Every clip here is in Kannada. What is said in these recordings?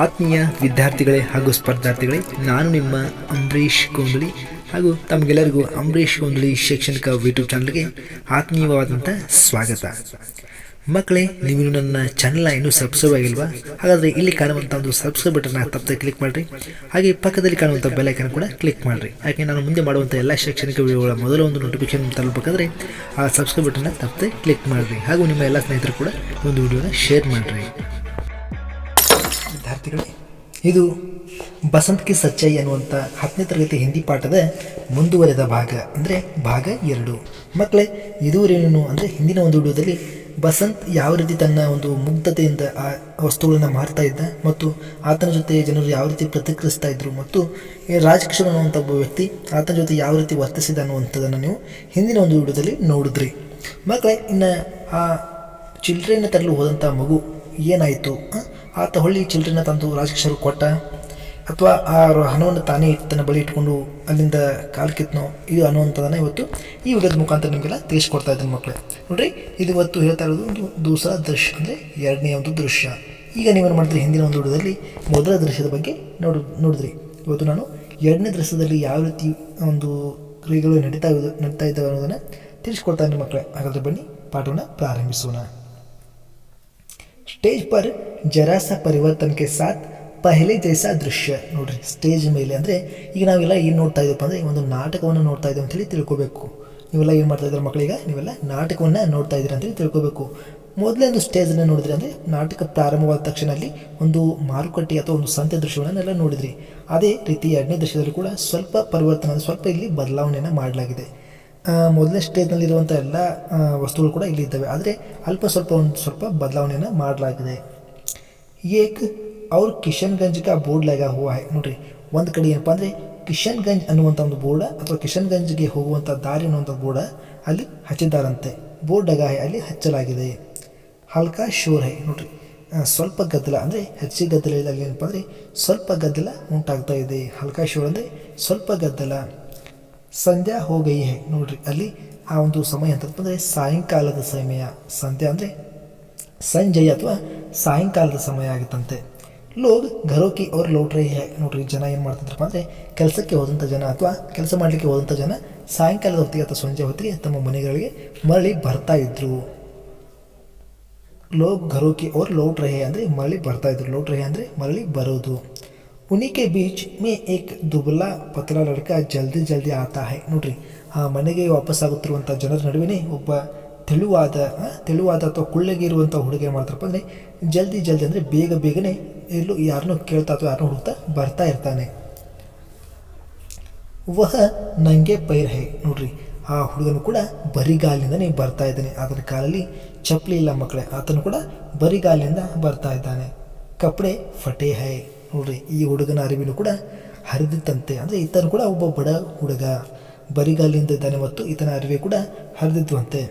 ಆತ್ಮೀಯ ವಿದ್ಯಾರ್ಥಿಗಳೇ ಹಾಗೂ ಸ್ಪರ್ಧಾರ್ಥಿಗಳೇ, ನಾನು ನಿಮ್ಮ ಅಂಬರೀಷ್ ಗೋಂದಳಿ ಹಾಗೂ ತಮಗೆಲ್ಲರಿಗೂ ಅಂಬರೀಷ್ ಗೋಂದಳಿ ಶೈಕ್ಷಣಿಕ ಯೂಟ್ಯೂಬ್ ಚಾನಲ್ಗೆ ಆತ್ಮೀಯವಾದಂಥ ಸ್ವಾಗತ. ಮಕ್ಕಳೇ, ನೀವು ನನ್ನ ಚಾನಲ್ನ ಇನ್ನೂ ಸಬ್ಸ್ಕ್ರೈಬ್ ಆಗಿಲ್ವಾ? ಹಾಗಾದರೆ ಇಲ್ಲಿ ಕಾಣುವಂಥ ಒಂದು ಸಬ್ಸ್ಕ್ರೈಬ್ ಬಟನ್ನ ತಪ್ಪದೆ ಕ್ಲಿಕ್ ಮಾಡಿರಿ. ಹಾಗೆ ಪಕ್ಕದಲ್ಲಿ ಕಾಣುವಂಥ ಬೆಲ್ ಐಕನ್ ಕೂಡ ಕ್ಲಿಕ್ ಮಾಡಿರಿ. ಯಾಕೆ ನಾನು ಮುಂದೆ ಮಾಡುವಂಥ ಎಲ್ಲ ಶೈಕ್ಷಣಿಕ ವಿಡಿಯೋಗಳ ಮೊದಲ ಒಂದು ನೋಟಿಫಿಕೇಶನ್ ತಲುಪಬೇಕಾದ್ರೆ ಆ ಸಬ್ಸ್ಕ್ರೈಬ್ ಬಟನ್ನ ತಪ್ಪದೆ ಕ್ಲಿಕ್ ಮಾಡಿರಿ. ಹಾಗೂ ನಿಮ್ಮ ಎಲ್ಲ ಸ್ನೇಹಿತರು ಕೂಡ ಒಂದು ವಿಡಿಯೋನ ಶೇರ್ ಮಾಡಿರಿ. ವಿದ್ಯಾರ್ಥಿಗಳೇ, ಇದು ಬಸಂತ್ ಕಿ ಸಚ್ಚಾಯಿ ಅನ್ನುವಂಥ 10ನೇ ತರಗತಿ ಹಿಂದಿ ಪಾಠದ ಮುಂದುವರೆದ ಭಾಗ, ಅಂದರೆ ಭಾಗ 2. ಮಕ್ಕಳೇ, ಇದುವರೆಗೂ ಅಂದರೆ ಹಿಂದಿನ ಒಂದು ವಿಡಿಯೋದಲ್ಲಿ ಬಸಂತ್ ಯಾವ ರೀತಿ ತನ್ನ ಒಂದು ಮುಗ್ಧತೆಯಿಂದ ಆ ವಸ್ತುಗಳನ್ನು ಮಾರ್ತಾ ಇದ್ದ ಮತ್ತು ಆತನ ಜೊತೆ ಜನರು ಯಾವ ರೀತಿ ಪ್ರತಿಕ್ರಿಯಿಸ್ತಾ ಇದ್ದರು ಮತ್ತು ರಾಜಕಿಶೋರ್ ಅನ್ನುವಂಥ ಒಬ್ಬ ವ್ಯಕ್ತಿ ಆತನ ಜೊತೆ ಯಾವ ರೀತಿ ವರ್ತಿಸಿದ ಅನ್ನುವಂಥದ್ದನ್ನು ನೀವು ಹಿಂದಿನ ಒಂದು ವಿಡಿಯೋದಲ್ಲಿ ನೋಡಿದ್ರಿ. ಮಕ್ಕಳೇ, ಇನ್ನು ಆ ಚಿಲ್ಡ್ರನ್ನ ತರಲು ಹೋದಂಥ ಮಗು ಏನಾಯಿತು? ಆತ ಹೊಳ್ಳಿ ಚಿಲ್ಡ್ರನ್ನ ತಂದು ರಾಜಕಿಶೋರ್ ಕೊಟ್ಟ ಅಥವಾ ಆ ಹಣವನ್ನು ತಾನೇ ತನ್ನ ಬಳಿ ಇಟ್ಕೊಂಡು ಅಲ್ಲಿಂದ ಕಾಲು ಕಿತ್ನೋ ಇದು ಅನ್ನುವಂಥದ್ದನ್ನು ಇವತ್ತು ಈ ವಿಡಿಯೋದ ಮುಖಾಂತರ ನಿಮಗೆಲ್ಲ ತಿಳಿಸ್ಕೊಡ್ತಾ ಇದ್ದೀನಿ ಮಕ್ಕಳೇ. ನೋಡಿರಿ, ಇದು ಇವತ್ತು ಹೇಳ್ತಾ ಇರೋದು ಒಂದು ದೂಸರ ದೃಶ್ಯ, ಅಂದರೆ ಎರಡನೇ ಒಂದು ದೃಶ್ಯ. ಈಗ ನೀವೇನು ಮಾಡಿದ್ರಿ, ಹಿಂದಿನ ಒಂದು ವಿಡಿಯೋದಲ್ಲಿ ಮೊದಲ ದೃಶ್ಯದ ಬಗ್ಗೆ ನೋಡಿದ್ರಿ. ಇವತ್ತು ನಾನು ಎರಡನೇ ದೃಶ್ಯದಲ್ಲಿ ಯಾವ ರೀತಿ ಒಂದು ಕ್ರಿಯೆಗಳು ನಡೀತಾ ಇದ್ದಾವೆ ಅನ್ನೋದನ್ನು ತಿಳಿಸ್ಕೊಡ್ತಾ ಇದ್ದೀನಿ ಮಕ್ಕಳೇ. ಹಾಗಾದರೆ ಬನ್ನಿ ಪಾಠವನ್ನು ಪ್ರಾರಂಭಿಸೋಣ. ಸ್ಟೇಜ್ ಪರ್ ಜರಾ ಸಾ ಪರಿವರ್ತನ ಕೆ ಸಾಥ್ ಪಹಲೆ ಜೈಸಾ ದೃಶ್ಯ. ನೋಡ್ರಿ, ಸ್ಟೇಜ್ ಮೇಲೆ ಅಂದರೆ ಈಗ ನಾವೆಲ್ಲ ಏನು ನೋಡ್ತಾ ಇದ್ದೀವಪ್ಪ ಅಂದರೆ ಒಂದು ನಾಟಕವನ್ನು ನೋಡ್ತಾ ಇದ್ದೀವಿ ಅಂತೇಳಿ ತಿಳ್ಕೊಬೇಕು. ನೀವೆಲ್ಲ ಏನು ಮಾಡ್ತಾ ಇದ್ದೀರ ಮಕ್ಕಳಿಗೆ, ನೀವೆಲ್ಲ ನಾಟಕವನ್ನು ನೋಡ್ತಾ ಇದ್ದೀರ ಅಂತೇಳಿ ತಿಳ್ಕೊಬೇಕು. ಮೊದಲೇ ಒಂದು ಸ್ಟೇಜನ್ನು ನೋಡಿದ್ರಿ ಅಂದರೆ ನಾಟಕ ಪ್ರಾರಂಭವಾದ ತಕ್ಷಣ ಅಲ್ಲಿ ಒಂದು ಮಾರುಕಟ್ಟೆ ಅಥವಾ ಒಂದು ಸಂತೆ ದೃಶ್ಯವನ್ನೆಲ್ಲ ನೋಡಿದ್ರಿ. ಅದೇ ರೀತಿ ಎರಡನೇ ದೃಶ್ಯದಲ್ಲಿ ಕೂಡ ಸ್ವಲ್ಪ ಪರಿವರ್ತನೆ, ಸ್ವಲ್ಪ ಇಲ್ಲಿ ಬದಲಾವಣೆಯನ್ನು ಮಾಡಲಾಗಿದೆ. ಮೊದಲನೇ ಸ್ಟೇಜ್ನಲ್ಲಿರುವಂಥ ಎಲ್ಲ ವಸ್ತುಗಳು ಕೂಡ ಇಲ್ಲಿ ಇದ್ದಾವೆ, ಆದರೆ ಸ್ವಲ್ಪ ಬದಲಾವಣೆಯನ್ನು ಮಾಡಲಾಗಿದೆ. ಏಕ್ ಅವ್ರ ಕಿಶನ್ಗಂಜ್ಗೆ ಬೋರ್ಡ್ ಲಗಾ ಹುವಾ ಹೈ. ನೋಡ್ರಿ, ಒಂದು ಕಡೆ ಏನಪ್ಪ ಅಂದರೆ ಕಿಶನ್ಗಂಜ್ ಅನ್ನುವಂಥ ಒಂದು ಬೋರ್ಡ ಅಥವಾ ಕಿಶನ್ಗಂಜ್ಗೆ ಹೋಗುವಂಥ ದಾರಿ ಅನ್ನುವಂಥ ಬೋರ್ಡ ಅಲ್ಲಿ ಹಚ್ಚಿದ್ದಾರಂತೆ. ಬೋರ್ಡ್ ಲಗಾ ಹೈ, ಅಲ್ಲಿ ಹಚ್ಚಲಾಗಿದೆ. ಹಲ್ಕಾ ಶೋರ್ ಹೈ. ನೋಡ್ರಿ, ಸ್ವಲ್ಪ ಗದ್ದಲ, ಅಂದರೆ ಹೆಚ್ಚಿಗೆ ಗದ್ದಲ ಇಲ್ಲ. ಅಲ್ಲಿ ಏನಪ್ಪ ಅಂದರೆ ಸ್ವಲ್ಪ ಗದ್ದಲ ಉಂಟಾಗ್ತಾ ಇದೆ. ಹಲ್ಕಾ ಶೋರ್ ಅಂದರೆ ಸ್ವಲ್ಪ ಗದ್ದಲ. ಸಂಧ್ಯಾ ಹೋಗೈ ಹೈ. ನೋಡ್ರಿ, ಅಲ್ಲಿ ಆ ಒಂದು ಸಮಯ ಅಂತಪ್ಪ ಅಂದರೆ ಸಾಯಂಕಾಲದ ಸಮಯ. ಸಂಧ್ಯಾ ಅಂದರೆ ಸಂಜೆ ಅಥವಾ ಸಾಯಂಕಾಲದ ಸಮಯ ಆಗಿತ್ತಂತೆ. ಲೋಗ್ ಘರೋಕಿ ಅವ್ರು ಲೌಟ್ ರಹಿ ಹೈ. ನೋಡ್ರಿ, ಜನ ಏನು ಮಾಡ್ತಿದ್ರಪ್ಪ ಅಂದರೆ ಕೆಲಸಕ್ಕೆ ಹೋದಂಥ ಜನ ಅಥವಾ ಕೆಲಸ ಮಾಡಲಿಕ್ಕೆ ಹೋದಂಥ ಜನ ಸಾಯಂಕಾಲದ ಹೊತ್ತಿಗೆ ಅಥವಾ ಸಂಜೆ ಹೊತ್ತಿಗೆ ತಮ್ಮ ಮನೆಗಳಿಗೆ ಮರಳಿ ಬರ್ತಾ ಇದ್ರು. ಲೋಗ್ ಘರೋಕಿ ಅವ್ರು ಲೌಟ್ ರಹಿ ಅಂದರೆ ಮರಳಿ ಬರ್ತಾ ಇದ್ರು. ಲೌಟ್ ರಹಿ ಅಂದರೆ ಮರಳಿ ಬರೋದು. ಉನ್ಹಿ ಕೆ ಬೀಚ್ ಮೇ ಏಕ್ ದುಬಲಾ ಪತಲಾ ಲಡ್ಕ ಜಲ್ದಿ ಜಲ್ದಿ ಆತಾ ಹೈ. ನೋಡ್ರಿ, ಆ ಮನೆಗೆ ವಾಪಸ್ಸಾಗುತ್ತಿರುವಂಥ ಜನರ ನಡುವೆ ಒಬ್ಬ ತೆಳುವಾದ ಅಥವಾ ಕುಳ್ಳಗೆ ಇರುವಂಥ ಹುಡುಗ ಏನು ಮಾಡ್ತಾರಪ್ಪ ಅಂದರೆ ಜಲ್ದಿ ಅಂದರೆ ಬೇಗನೆ ಎಲ್ಲೂ ಯಾರನ್ನೂ ಕೇಳ್ತಾ ಅಥವಾ ಯಾರನ್ನೂ ಹುಡುಕ್ತಾ ಬರ್ತಾ ಇರ್ತಾನೆ. ವಹ ನಂಗೆ ಪೈರ್ ಹೈ. ನೋಡ್ರಿ, ಆ ಹುಡುಗನು ಕೂಡ ಬರಿಗಾಲಿಂದನೇ ಬರ್ತಾ ಇದ್ದಾನೆ. ಆತನ ಕಾಲಲ್ಲಿ ಚಪ್ಪಲಿ ಇಲ್ಲ ಮಕ್ಕಳೇ, ಆತನು ಕೂಡ ಬರಿಗಾಲಿಂದ ಬರ್ತಾ ಇದ್ದಾನೆ. ಕಪಡೆ ಫಟೆ ಹೈ. ನೋಡ್ರಿ, ಈ ಹುಡುಗನ ಅರಿವಿನೂ ಕೂಡ ಹರಿದಿತ್ತಂತೆ. ಅಂದರೆ ಈತನು ಕೂಡ ಒಬ್ಬ ಬಡ ಹುಡುಗ, ಬರಿಗಾಲಿಂದ ಇದ್ದಾನೆ ಮತ್ತು ಈತನ ಅರಿವೆ ಕೂಡ ಹರಿದಿದ್ವಂತೆ.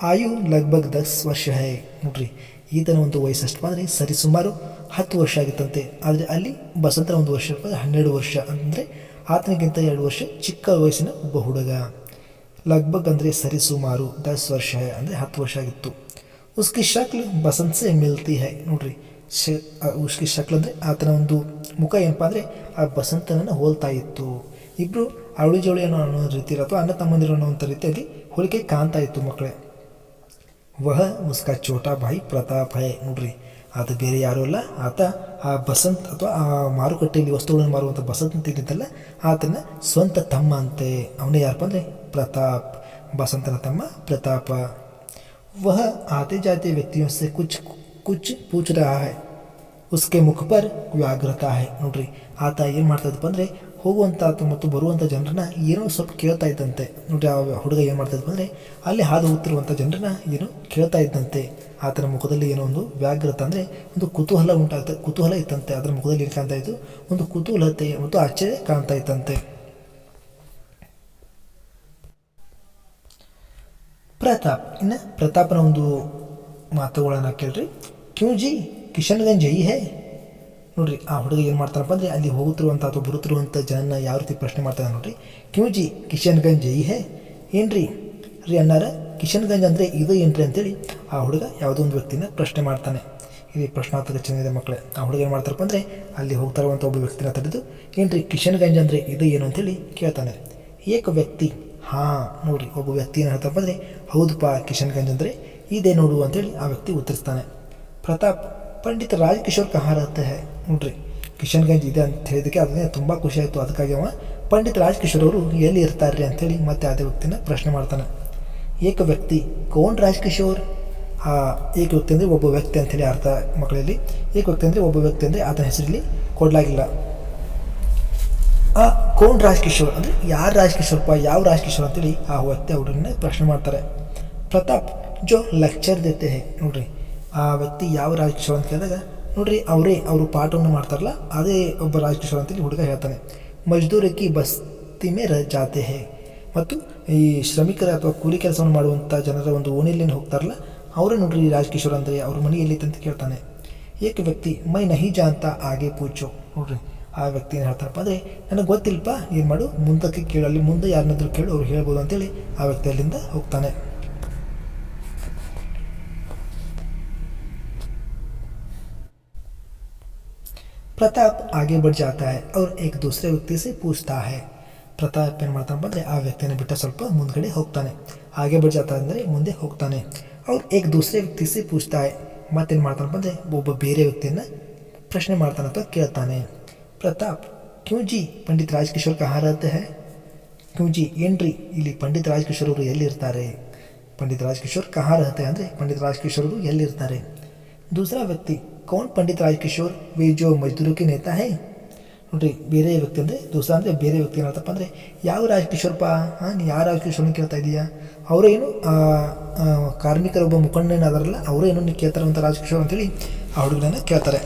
ಆಯು ಲಗ್ಭಗ್ 10 ವರ್ಷ ಹೈ. ನೋಡ್ರಿ, ಈತನ ಒಂದು ವಯಸ್ಸಷ್ಟು ಅಂದರೆ ಸರಿಸುಮಾರು 10 ವರ್ಷ ಆಗಿತ್ತಂತೆ. ಆದರೆ ಅಲ್ಲಿ ಬಸಂತರ ಒಂದು ವರ್ಷ 12 ವರ್ಷ, ಅಂದರೆ ಆತನಿಗಿಂತ 2 ವರ್ಷ ಚಿಕ್ಕ ವಯಸ್ಸಿನ ಒಬ್ಬ ಹುಡುಗ. ಲಗ್ಭಗ್ ಅಂದರೆ ಸರಿಸುಮಾರು, 10 ವರ್ಷ ಹೈ ಅಂದರೆ 10 ವರ್ಷ ಆಗಿತ್ತು. ಉಸ್ಕಿ ಶಕ್ಲ್ ಬಸಂತ್ ಸೆ ಮಿಲ್ತಿ ಹೈ. ನೋಡ್ರಿ, ಉಸ್ಕಿ ಶಕ್ಲ್ ಅಂದರೆ ಆತನ ಒಂದು ಮುಖ ಏನಪ್ಪ ಅಂದರೆ ಆ ಬಸಂತನನ್ನು ಹೋಲ್ತಾ ಇತ್ತು. ಇಬ್ಬರು ಅವಳಿ ಜವಳಿ ಅನ್ನೋ ರೀತಿ ಅಥವಾ ಅಣ್ಣ ತಮ್ಮಂದಿರು ಅನ್ನೋವಂಥ ರೀತಿಯಲ್ಲಿ ಹೋಲಿಕೆ ಕಾಣ್ತಾ ಇತ್ತು ಮಕ್ಕಳೇ. ವಹ ಉಸ್ಕಾ ಛೋಟಾ ಭಾಯಿ ಪ್ರತಾಪ್ ಹೈ. ನೋಡ್ರಿ, ಆತ ಬೇರೆ ಯಾರೂ ಅಲ್ಲ, ಆತ ಆ ಬಸಂತ್ ಅಥವಾ ಆ ಮಾರುಕಟ್ಟೆಯಲ್ಲಿ ವಸ್ತುಗಳನ್ನು ಮಾರುವಂಥ ಬಸಂತ್ ಅಂತ ಇದ್ದಿದ್ದಲ್ಲ, ಆತನ ಸ್ವಂತ ತಮ್ಮ ಅಂತೆ. ಅವನೇ ಯಾರಪ್ಪ ಅಂದರೆ ಪ್ರತಾಪ್, ಬಸಂತನ ತಮ್ಮ ಪ್ರತಾಪ. ವಹ ಆತೆ ಜಾತೆ ವ್ಯಕ್ತಿಯೋ ಸೆ ಕುಚ್ ಪೂಚ್ ರಹಾ ಹೈ. ಉಸ್ಕೆ ಮುಖ ಪರ್ ವ್ಯಾಘ್ರತಾ ಹೈ. ನೋಡ್ರಿ, ಆತ ಏನು ಮಾಡ್ತಾ ಇದ್ದಪ್ಪ ಅಂದರೆ ಹೋಗುವಂಥ ಮತ್ತು ಬರುವಂಥ ಜನರನ್ನ ಏನೋ ಸ್ವಲ್ಪ ಕೇಳ್ತಾ ಇದ್ದಂತೆ. ನೋಡ್ರಿ, ಆ ಹುಡುಗ ಏನು ಮಾಡ್ತಾ ಇದ್ದಪ್ಪ ಅಂದರೆ ಅಲ್ಲಿ ಹಾದು ಹೋಗ್ತಿರುವಂಥ ಜನರನ್ನ ಏನೋ ಕೇಳ್ತಾ ಇದ್ದಂತೆ. ಆತನ ಮುಖದಲ್ಲಿ ಏನೋ ಒಂದು ವ್ಯಾಘ್ರತ ಅಂದರೆ ಒಂದು ಕುತೂಹಲ ಇತ್ತಂತೆ. ಅದರ ಮುಖದಲ್ಲಿ ಏನು ಕಾಣ್ತಾ ಇತ್ತು? ಒಂದು ಕುತೂಹಲತೆ ಮತ್ತು ಆಶ್ಚರ್ಯ ಕಾಣ್ತಾ ಇತ್ತಂತೆ. ಪ್ರತಾಪ್, ಇನ್ನು ಪ್ರತಾಪನ ಒಂದು ಮಾತುಗಳನ್ನು ಕೇಳ್ರಿ. ಕ್ಯೂ ಜಿ ಕಿಶನ್ಗಂಜ್ ಜೈ ಹೇ. ನೋಡ್ರಿ, ಆ ಹುಡುಗ ಏನು ಮಾಡ್ತಾರಪ್ಪ ಅಂದರೆ ಅಲ್ಲಿ ಹೋಗುತ್ತಿರುವಂಥ ಅಥವಾ ಬರುತ್ತಿರುವಂಥ ಜನನ ಯಾವ ರೀತಿ ಪ್ರಶ್ನೆ ಮಾಡ್ತಾರೆ ನೋಡ್ರಿ. ಕ್ಯೂ ಜಿ ಕಿಶನ್ಗಂಜ್ ಜೈ ಹೇ. ಏನ್ರಿ ರೀ ಅಣ್ಣಾರ, ಕಿಶನ್ಗಂಜ್ ಅಂದರೆ ಇದು ಏನ್ರಿ ಅಂತೇಳಿ ಆ ಹುಡುಗ ಯಾವುದೋ ಒಂದು ವ್ಯಕ್ತಿನ ಪ್ರಶ್ನೆ ಮಾಡ್ತಾನೆ. ಇಲ್ಲಿ ಪ್ರಶ್ನಾರ್ಥಕ ಚಿಹ್ನೆ ಇದೆ ಮಕ್ಕಳೇ. ಆ ಹುಡುಗ ಏನು ಮಾಡ್ತಾರಪ್ಪ ಅಂದರೆ ಅಲ್ಲಿ ಹೋಗ್ತಾ ಇರುವಂಥ ಒಬ್ಬ ವ್ಯಕ್ತಿನ ತಡೆದು ಏನ್ರಿ ಕಿಶನ್ಗಂಜ್ ಅಂದರೆ ಇದು ಏನು ಅಂತೇಳಿ ಕೇಳ್ತಾನೆ. ಏಕ ವ್ಯಕ್ತಿ ಹಾಂ ನೋಡಿರಿ, ಒಬ್ಬ ವ್ಯಕ್ತಿ ಏನು ಹೇಳ್ತಾರಪ್ಪ ಅಂದರೆ ಹೌದಪ್ಪ ಕಿಶನ್ಗಂಜ್ ಅಂದರೆ ಇದೇ ನೋಡು ಅಂತೇಳಿ ಆ ವ್ಯಕ್ತಿ ಉತ್ತರಿಸ್ತಾನೆ. ಪ್ರತಾಪ್ ಪಂಡಿತ್ ರಾಜಕಿಶೋರ್ ಕहाँ रहते हैं ನೋಡ್ರಿ, ಕಿಶನ್ಗಂಜ್ ಇದೆ ಅಂತ ಹೇಳಿದಕ್ಕೆ ಅದನ್ನೇ ತುಂಬ ಖುಷಿ ಆಯಿತು. ಅದಕ್ಕಾಗಿ ಅವ ಪಂಡಿತ್ ರಾಜಕಿಶೋರ್ ಅವರು ಎಲ್ಲಿ ಇರ್ತಾರೆ ಅಂತೇಳಿ ಮತ್ತೆ ಅದೇ ವ್ಯಕ್ತಿನ ಪ್ರಶ್ನೆ ಮಾಡ್ತಾನೆ. ಏಕ ವ್ಯಕ್ತಿ ಕೌನ್ ರಾಜಕಿಶೋರ್, ಆ ಏಕ ವ್ಯಕ್ತಿ ಅಂದರೆ ಒಬ್ಬ ವ್ಯಕ್ತಿ ಅಂತೇಳಿ ಅರ್ಥ ಮಕ್ಕಳಲ್ಲಿ. ಏಕ ವ್ಯಕ್ತಿ ಅಂದರೆ ಒಬ್ಬ ವ್ಯಕ್ತಿ ಅಂದರೆ ಆತನ ಹೆಸರಲ್ಲಿ ಕೊಡಲಾಗಿಲ್ಲ. ಆ ಕೌನ್ ರಾಜಕಿಶೋರ್ ಅಂದರೆ ಯಾರು ರಾಜಕಿಶೋರ್ಪ, ಯಾವ ರಾಜಕಿಶೋರ್ ಅಂತೇಳಿ ಆ ವ್ಯಕ್ತಿ ಹುಡುಗನ ಪ್ರಶ್ನೆ ಮಾಡ್ತಾರೆ. ಪ್ರತಾಪ್ ಜೋ ಲೆಕ್ಚರ್ ದೇತೆ ಹೇ ನೋಡ್ರಿ, ಆ ವ್ಯಕ್ತಿ ಯಾವ ರಾಜಕಿಶೋರ್ ಅಂತ ಕೇಳಿದಾಗ ನೋಡ್ರಿ ಅವರು ಪಾಠವನ್ನು ಮಾಡ್ತಾರಲ್ಲ ಅದೇ ಒಬ್ಬ ರಾಜಕಿಶೋರ್ ಅಂತೇಳಿ ಹುಡುಗ ಹೇಳ್ತಾನೆ. ಮಜ್ದೂರಕ್ಕಿ ಬಸ್ತಿ ಮೇ ಜಾತೆ ಹೇ, ಮತ್ತು ಈ ಶ್ರಮಿಕರ ಅಥವಾ ಕೂಲಿ ಕೆಲಸವನ್ನು ಮಾಡುವಂಥ ಜನರ ಒಂದು ಓಣಿಯಲ್ಲಿ ಹೋಗ್ತಾರಲ್ಲ ಅವರೇ ನೋಡ್ರಿ ರಾಜಕಿಶೋರ್ ಅಂದರೆ ಅವ್ರ ಮನೆ ಎಲ್ಲಿತ್ತು ಅಂತ ಕೇಳ್ತಾನೆ. ಏಕ ವ್ಯಕ್ತಿ ಮೈ ನಹಿ ಜಾಂತ ಆಗೆ ಪೂಚೋ ನೋಡ್ರಿ, ಆ ವ್ಯಕ್ತಿ ಏನು ಹೇಳ್ತಾರಪ್ಪ ಅಂದರೆ ನನಗೆ ಗೊತ್ತಿಲ್ಲಪ್ಪ, ಏನು ಮಾಡು ಮುಂದಕ್ಕೆ ಕೇಳು, ಅಲ್ಲಿ ಮುಂದೆ ಯಾರನ್ನಾದ್ರೂ ಕೇಳು ಅವ್ರು ಹೇಳ್ಬೋದು ಅಂತೇಳಿ ಆ ವ್ಯಕ್ತಿ ಅಲ್ಲಿಂದ ಹೋಗ್ತಾನೆ. ಪ್ರತಾಪ್ आगे बढ़ जाता है और एक दूसरे व्यक्ति से पूछता है. ಪ್ರತಾಪ್ ಏನು ಮಾಡ್ತಾನಪ್ಪ ಅಂದರೆ ಆ ವ್ಯಕ್ತಿಯನ್ನು ಬಿಟ್ಟ ಸ್ವಲ್ಪ ಮುಂದ್ಗಡೆ ಹೋಗ್ತಾನೆ. ಆಗೆ बढ़ जाता ಅಂದರೆ ಮುಂದೆ ಹೋಗ್ತಾನೆ. ಅವ್ರು ಏಕ್ ದೂಸರೆ ವ್ಯಕ್ತಿ ಸೆ ಪೂಚ್ತಾ ಹೈ, ಮತ್ತೇನು ಮಾಡ್ತಾನಪ್ಪ ಅಂದರೆ ಒಬ್ಬ ಬೇರೆ ವ್ಯಕ್ತಿಯನ್ನು ಪ್ರಶ್ನೆ ಮಾಡ್ತಾನೆ ಅಥವಾ ಕೇಳ್ತಾನೆ. ಪ್ರತಾಪ್ ಕ್ಯೂ ಜಿ ಪಂಡಿತ್ ರಾಜಕಿಶೋರ್ ಕहाँ रहते हैं, ಕ್ಯೂ ಜಿ ಏನ್ರಿ ಇಲ್ಲಿ ಪಂಡಿತ್ ರಾಜಕಿಶೋರ್ ಅವರು ಎಲ್ಲಿರ್ತಾರೆ. ಪಂಡಿತ್ ರಾಜಕಿಶೋರ್ ಕहाँ रहते हैं ಅಂದರೆ ಪಂಡಿತ್ ರಾಜಕಿಶೋರ್ ಅವರು ಎಲ್ಲಿರ್ತಾರೆ. ದೂಸರಾ ವ್ಯಕ್ತಿ ಕೌನ್ ಪಂಡಿತ್ ರಾಜಕಿಶೋರ್ वे जो मजदूरों के नेता है ನೋಡ್ರಿ, ಬೇರೆ ವ್ಯಕ್ತಿ ಅಂದರೆ ದೂಸರಾ ಅಂದರೆ ಬೇರೆ ವ್ಯಕ್ತಿ ಏನತ್ತಪ್ಪ ಅಂದರೆ ಯಾವ ರಾಜಕಿಶೋರ್ಪ, ನೀ ಯಾವ ರಾಜಕಿಶೋರ್ನ ಕೇಳ್ತಾ ಇದೀಯಾ, ಅವರೇನು ಕಾರ್ಮಿಕರ ಒಬ್ಬ ಮುಖಂಡನ ಅದರಲ್ಲ ಅವರೇನು ನೀವು ಕೇಳ್ತಾರಂಥ ರಾಜಕಿಶೋರ್ ಅಂತೇಳಿ ಆ ಹುಡುಗನನ್ನು ಕೇಳ್ತಾರೆ.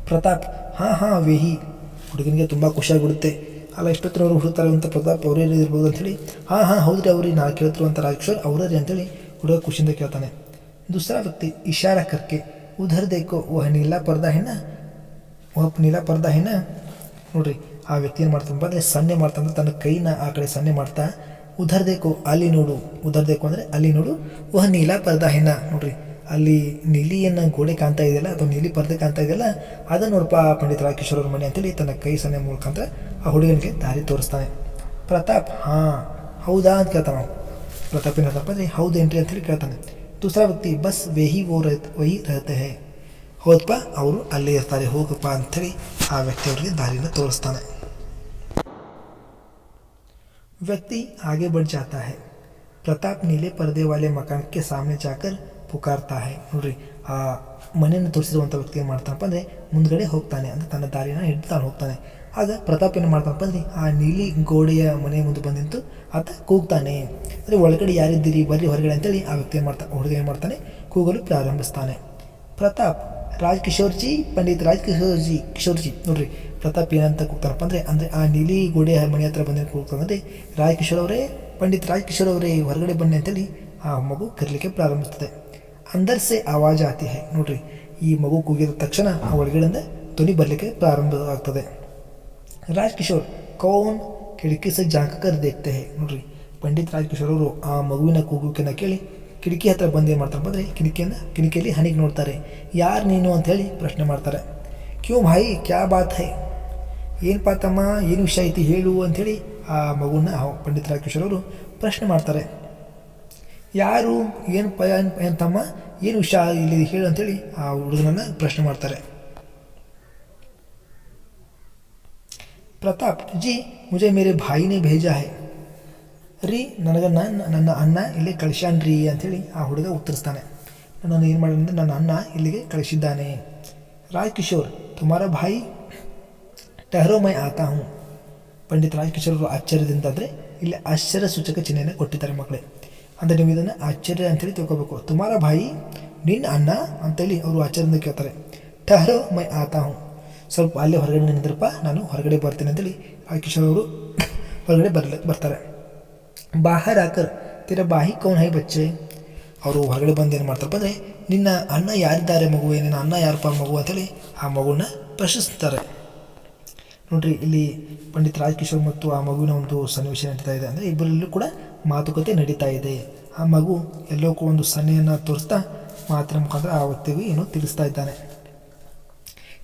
ಪ್ರತಾಪ್ ಹಾಂ ವೇಹಿ, ಹುಡುಗನಿಗೆ ತುಂಬ ಖುಷಿಯಾಗಿಬಿಡುತ್ತೆ. ಅಲ್ಲ ಇಷ್ಟೊತ್ತಿನವರು ಹುಡುಕ್ತಾರೆ ಅಂತ ಪ್ರತಾಪ್ ಅವರೇ ಇರ್ಬೋದು ಅಂಥೇಳಿ ಹಾಂ ಹೌದ್ರಿ ಅವ್ರಿಗೆ ನಾನು ಕೇಳ್ತಿರುವಂಥ ರಾಜಕಿಶೋರ್ ಅವರೇ ಅಂತೇಳಿ ಹುಡುಗ ಖುಷಿಯಿಂದ ಕೇಳ್ತಾನೆ. दूसरा व्यक्ति इशारा करके उधर देखो वह नीला पर्दा है ना, वह नीला पर्दा है ना ನೋಡ್ರಿ, ಆ ವ್ಯಕ್ತಿ ಏನು ಮಾಡ್ತಾನೆ ಅಂದರೆ ಸನ್ನೆ ಮಾಡ್ತಾನೆ, ತನ್ನ ಕೈನ ಆ ಕಡೆ ಸನ್ನೆ ಮಾಡ್ತಾ ಉಧರ್ ದೇಕೋ ಅಲ್ಲಿ ನೋಡು, ಉಧರ್ ದೇಕೋ ಅಂದರೆ ಅಲ್ಲಿ ನೋಡು, ವಹ ನೀಲಾ ಪರ್ದಾ ಹೆನ್ನ ನೋಡ್ರಿ, ಅಲ್ಲಿ ನೀಲಿಯನ್ನು ಗೋಡೆ ಕಾಣ್ತಾ ಇದೆಯಲ್ಲ ಅಥವಾ ನೀಲಿ ಪರ್ದೆ ಕಾಣ್ತಾ ಇದೆಯಲ್ಲ ಅದನ್ನು ನೋಡಪ್ಪ ಪಂಡಿತ್ ರಾಜಕಿಶೋರ್ ಅವ್ರ ಮನೆ ಅಂತೇಳಿ ತನ್ನ ಕೈ ಸನ್ನೆ ಮುಖಾಂತರ ಆ ಹುಡುಗನಿಗೆ ದಾರಿ ತೋರಿಸ್ತಾನೆ. ಪ್ರತಾಪ್ ಹಾಂ ಹೌದಾ ಅಂತ ಕೇಳ್ತಾನೆ. ಪ್ರತಾಪ್ ಏನು ಹೇಳ್ತಾನಪ್ಪ ಅಂದರೆ ಹೌದೇನ್ರಿ ಅಂತೇಳಿ ಕೇಳ್ತಾನೆ. दूसरा व्यक्ति बस वही रहते हैं, ಹೌದಪ್ಪ ಅವರು ಅಲ್ಲೇ ಇರ್ತಾರೆ ಹೋಗಪ್ಪ ಅಂಥೇಳಿ ಆ ವ್ಯಕ್ತಿ ಅವರಿಗೆ ದಾರಿನ ತೋರಿಸ್ತಾನೆ. व्यक्ति आगे बढ़ जाता है. प्रताप नीले पर्दे वाले मकान के सामने जाकर पुकारता है ನೋಡ್ರಿ, ಆ ಮನೆಯನ್ನು ತೋರಿಸಿರುವಂಥ ವ್ಯಕ್ತಿ ಏನು ಮಾಡ್ತಾನಪ್ಪ ಅಂದರೆ ಮುಂದ್ಗಡೆ ಹೋಗ್ತಾನೆ, ಅಂದರೆ ತನ್ನ ದಾರಿನ ಹಿಡ್ತಾನೆ ಹೋಗ್ತಾನೆ. ಆಗ ಪ್ರತಾಪ್ ಏನು ಮಾಡ್ತಾನಪ್ಪ ಅಂದರೆ ಆ ನೀಲಿ ಗೋಡೆಯ ಮನೆ ಮುಂದೆ ಬಂದು ನಿಂತು ಆತ ಕೂಗ್ತಾನೆ. ಅಂದರೆ ಒಳಗಡೆ ಯಾರಿದ್ದೀರಿ ಬರ್ರಿ ಹೊರಗಡೆ ಅಂತೇಳಿ ಆ ವ್ಯಕ್ತಿ ಏನು ಮಾಡ್ತಾನೆ, ಹುಡುಗ ಏನು ಮಾಡ್ತಾನೆ ಕೂಗಲು ಪ್ರಾರಂಭಿಸ್ತಾನೆ. ಪ್ರತಾಪ್ ರಾಜಕಿಶೋರ್ ಜಿ ಪಂಡಿತ್ ಕಿಶೋರ್ ಜಿ ನೋಡ್ರಿ, ಪ್ರತಾಪ್ ಏನಂತ ಕೂಗ್ತಾನಪ್ಪ ಅಂದರೆ ಆ ನೀಲಿ ಗೋಡೆಯ ಮನೆ ಹತ್ರ ಬಂದು ಕೂಗ್ತಾನೆ ಅಂದರೆ ರಾಜಕಿಶೋರ್ ಅವರೇ, ಪಂಡಿತ್ ರಾಜಕಿಶೋರ್ ಅವರೇ ಹೊರಗಡೆ ಬನ್ನಿ ಅಂತೇಳಿ ಆ ಮಗು ಕರೀಲಿಕ್ಕೆ ಪ್ರಾರಂಭಿಸ್ತದೆ. ಅಂದರ್ ಸೆ ಆವಾಜ್ ಆತಿ ಹೈ ನೋಡ್ರಿ, ಈ ಮಗು ಕೂಗಿದ ತಕ್ಷಣ ಆ ಒಳಗಡೆಯಿಂದ ಧ್ವನಿ ಬರಲಿಕ್ಕೆ ಪ್ರಾರಂಭ ಆಗ್ತದೆ. ರಾಜಕಿಶೋರ್ ಕೌನ್ ಕಿಟಕಿ ಸೆ ಜಾಂಕ್ ಕರ್ ದೇಖ್ತೆ ಹೈ ನೋಡ್ರಿ, ಪಂಡಿತ್ ರಾಜಕಿಶೋರ್ ಅವರು ಆ ಮಗುವಿನ ಕೂಗುವಿಕೆಯನ್ನು ಕೇಳಿ ಕಿಟಕಿ ಹತ್ರ ಬಂದು ಏನು ಮಾಡ್ತಾರೆ ಅಂದರೆ ಕಿಟಕಿಯಲ್ಲಿ ಹನಿಗೆ ನೋಡ್ತಾರೆ. ಯಾರು ನೀನು ಅಂಥೇಳಿ ಪ್ರಶ್ನೆ ಮಾಡ್ತಾರೆ. ಕ್ಯೂ ಭಾಯಿ ಕ್ಯಾ ಬಾತ್ ಹೈ, ಏನು ಪಾತಮ್ಮ ಏನು ವಿಷಯ ಐತಿ ಹೇಳು ಅಂಥೇಳಿ ಆ ಮಗುನ ಪಂಡಿತ್ ರಾಜಕಿಶೋರ್ ಅವರು ಪ್ರಶ್ನೆ ಮಾಡ್ತಾರೆ. ಯಾರು ಏನು ತಮ್ಮ ಏನು ವಿಷಯ ಇಲ್ಲಿ ಹೇಳು ಅಂಥೇಳಿ ಆ ಹುಡುಗನನ್ನು ಪ್ರಶ್ನೆ ಮಾಡ್ತಾರೆ. ಪ್ರತಾಪ್ ಜಿ ಮುಜೆ ಮೇರೆ ಭಾಯಿನೇ ಭೇಜಾ ಹೈ ರೀ, ನನ್ನ ಅಣ್ಣ ಇಲ್ಲಿ ಕಳಿಸ್ಯಾನ್ರಿ ಅಂಥೇಳಿ ಆ ಹುಡುಗ ಉತ್ತರಿಸ್ತಾನೆ. ನಾನು ಏನು ಮಾಡಿದ್ರೆ ನನ್ನ ಅಣ್ಣ ಇಲ್ಲಿಗೆ ಕಳಿಸಿದ್ದಾನೆ. ರಾಜಕಿಶೋರ್ ತುಮಾರ ಭಾಯಿ ಟಹರೋ ಮೈ ಆತಾ ಹೂँ. ಪಂಡಿತ್ ರಾಜಕಿಶೋರ್ ಅವರು ಆಶ್ಚರ್ಯದಿಂದ ಅಂದರೆ ಇಲ್ಲಿ ಆಶ್ಚರ್ಯ ಸೂಚಕ ಚಿಹ್ನೆಯನ್ನು ಕೊಟ್ಟಿದ್ದಾರೆ ಮಕ್ಕಳೇ. ಅಂದರೆ ನೀವು ಇದನ್ನು ಆಶ್ಚರ್ಯ ಅಂತೇಳಿ ತಿಳ್ಕೊಬೇಕು. ತುಮಾರ ಭಾಯಿ ನಿನ್ನ ಅಣ್ಣ ಅಂತೇಳಿ ಅವರು ಆಶ್ಚರ್ಯದಿಂದ ಕೇಳ್ತಾರೆ. ಟಹರೋ ಮೈ ಆತಾ ಹೂँ, ಸ್ವಲ್ಪ ಅಲ್ಲೇ ಹೊರಗಡೆ ನಿಂದ್ರಪ್ಪ ನಾನು ಹೊರಗಡೆ ಬರ್ತೀನಿ ಅಂತೇಳಿ ರಾಜಕಿಶೋರ್ ಅವರು ಹೊರಗಡೆ ಬರ್ತಾರೆ. ಬಾಹರ್ ಆಕರ್ ತೀರ ಬಾಹಿ ಕೌನ್ ಹೈ ಬಚ್ಚೆ, ಅವರು ಹೊರಗಡೆ ಬಂದು ಏನು ಮಾಡ್ತಾರಪ್ಪ ಅಂದರೆ ನಿನ್ನ ಅಣ್ಣ ಯಾರಿದ್ದಾರೆ ಮಗುವೆ, ನಿನ್ನ ಅಣ್ಣ ಯಾರಪ್ಪ ಮಗು ಅಂತೇಳಿ ಆ ಮಗುವನ್ನ ಪ್ರಶ್ನಿಸ್ತಾರೆ. ನೋಡ್ರಿ, ಇಲ್ಲಿ ಪಂಡಿತ್ ರಾಜಕಿಶೋರ್ ಮತ್ತು ಆ ಮಗುವಿನ ಒಂದು ಸನ್ನಿವೇಶ ನಡೀತಾ ಇದೆ. ಅಂದರೆ ಇಬ್ಬರಲ್ಲೂ ಕೂಡ ಮಾತುಕತೆ ನಡೀತಾ ಇದೆ. ಆ ಮಗು ಎಲ್ಲೋ ಒಂದು ಸನ್ನೆಯನ್ನು ತೋರಿಸ್ತಾ ಮಾತಿನ ಮುಖಾಂತರ ಆ ವ್ಯಕ್ತಿಗೂ ಏನೋ ತಿಳಿಸ್ತಾ ಇದ್ದಾನೆ.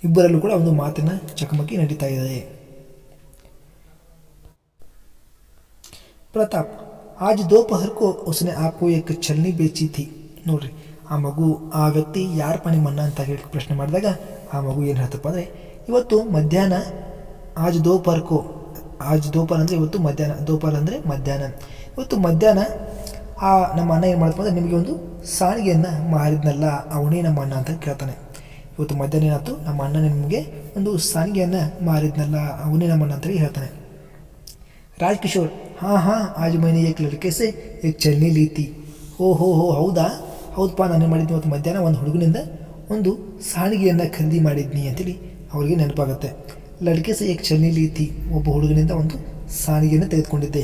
ಇಬ್ಬರಲ್ಲೂ ಕೂಡ ಒಂದು ಮಾತಿನ ಚಕಮಕಿ ನಡೀತಾ ಇದೆ. ಪ್ರತಾಪ್, आज दोपहर को उसने आपको एक छलनी बेची थी. ನೋಡ್ರಿ, ಆ ವ್ಯಕ್ತಿ ಯಾರಪ್ಪ ನಿಮ್ಮನ್ನ ಅಂತ ಹೇಳಿ ಪ್ರಶ್ನೆ ಮಾಡಿದಾಗ ಆ ಮಗು ಏನು ಹೇಳ್ತಪ್ಪ ಅಂದರೆ, ಇವತ್ತು ಮಧ್ಯಾಹ್ನ ಆಜ್ ದೋಪಹರ್ ಅಂದರೆ ಇವತ್ತು ಮಧ್ಯಾಹ್ನ, ದೋಪಹರ್ ಅಂದರೆ ಮಧ್ಯಾಹ್ನ, ಇವತ್ತು ಮಧ್ಯಾಹ್ನ ನಮ್ಮ ಅಣ್ಣ ಏನು ಮಾಡ್ತಪ್ಪ ಅಂದರೆ ನಿಮಗೆ ಒಂದು ಸಾಣಿಗೆಯನ್ನು ಮಾರಿದ್ನಲ್ಲ, ಅವನೇ ನಮ್ಮ ಅಣ್ಣ ಅಂತ ಕೇಳ್ತಾನೆ. ಇವತ್ತು ಮಧ್ಯಾಹ್ನ ಏನಾಯ್ತು, ನಮ್ಮ ಅಣ್ಣ ನಿಮಗೆ ಒಂದು ಸಾಣಿಗೆಯನ್ನು ಮಾರಿದ್ನಲ್ಲ, ಅವನೇ ನಮ್ಮ ಅಣ್ಣ ಅಂತೇಳಿ ಹೇಳ್ತಾನೆ. ರಾಜ್ಕಿಶೋರ್, ಹಾಂ ಆಜ್ ಮೈನೆ ಏಕ್ ಲಡ್ಕೆ ಸೆ ಏಕ್ ಚಲ್ನಿ ಲೀತಿ. ಹೋ ಹೌದಪ್ಪ, ನಾನು ಮಾಡಿದ್ನಿ ಇವತ್ತು ಮಧ್ಯಾಹ್ನ ಒಂದು ಹುಡುಗನಿಂದ ಒಂದು ಸಾಣಿಗೆಯನ್ನು ಖರೀದಿ ಮಾಡಿದ್ನಿ ಅಂತೇಳಿ ಅವ್ರಿಗೆ ನೆನಪಾಗುತ್ತೆ. ಲಡ್ಕೆ ಸೆ ಏಕ್ ಚಲ್ನಿ ಲೀತಿ, ಒಬ್ಬ ಹುಡುಗನಿಂದ ಒಂದು ಸಾಣಿಗೆಯನ್ನು ತೆಗೆದುಕೊಂಡಿದ್ದೆ.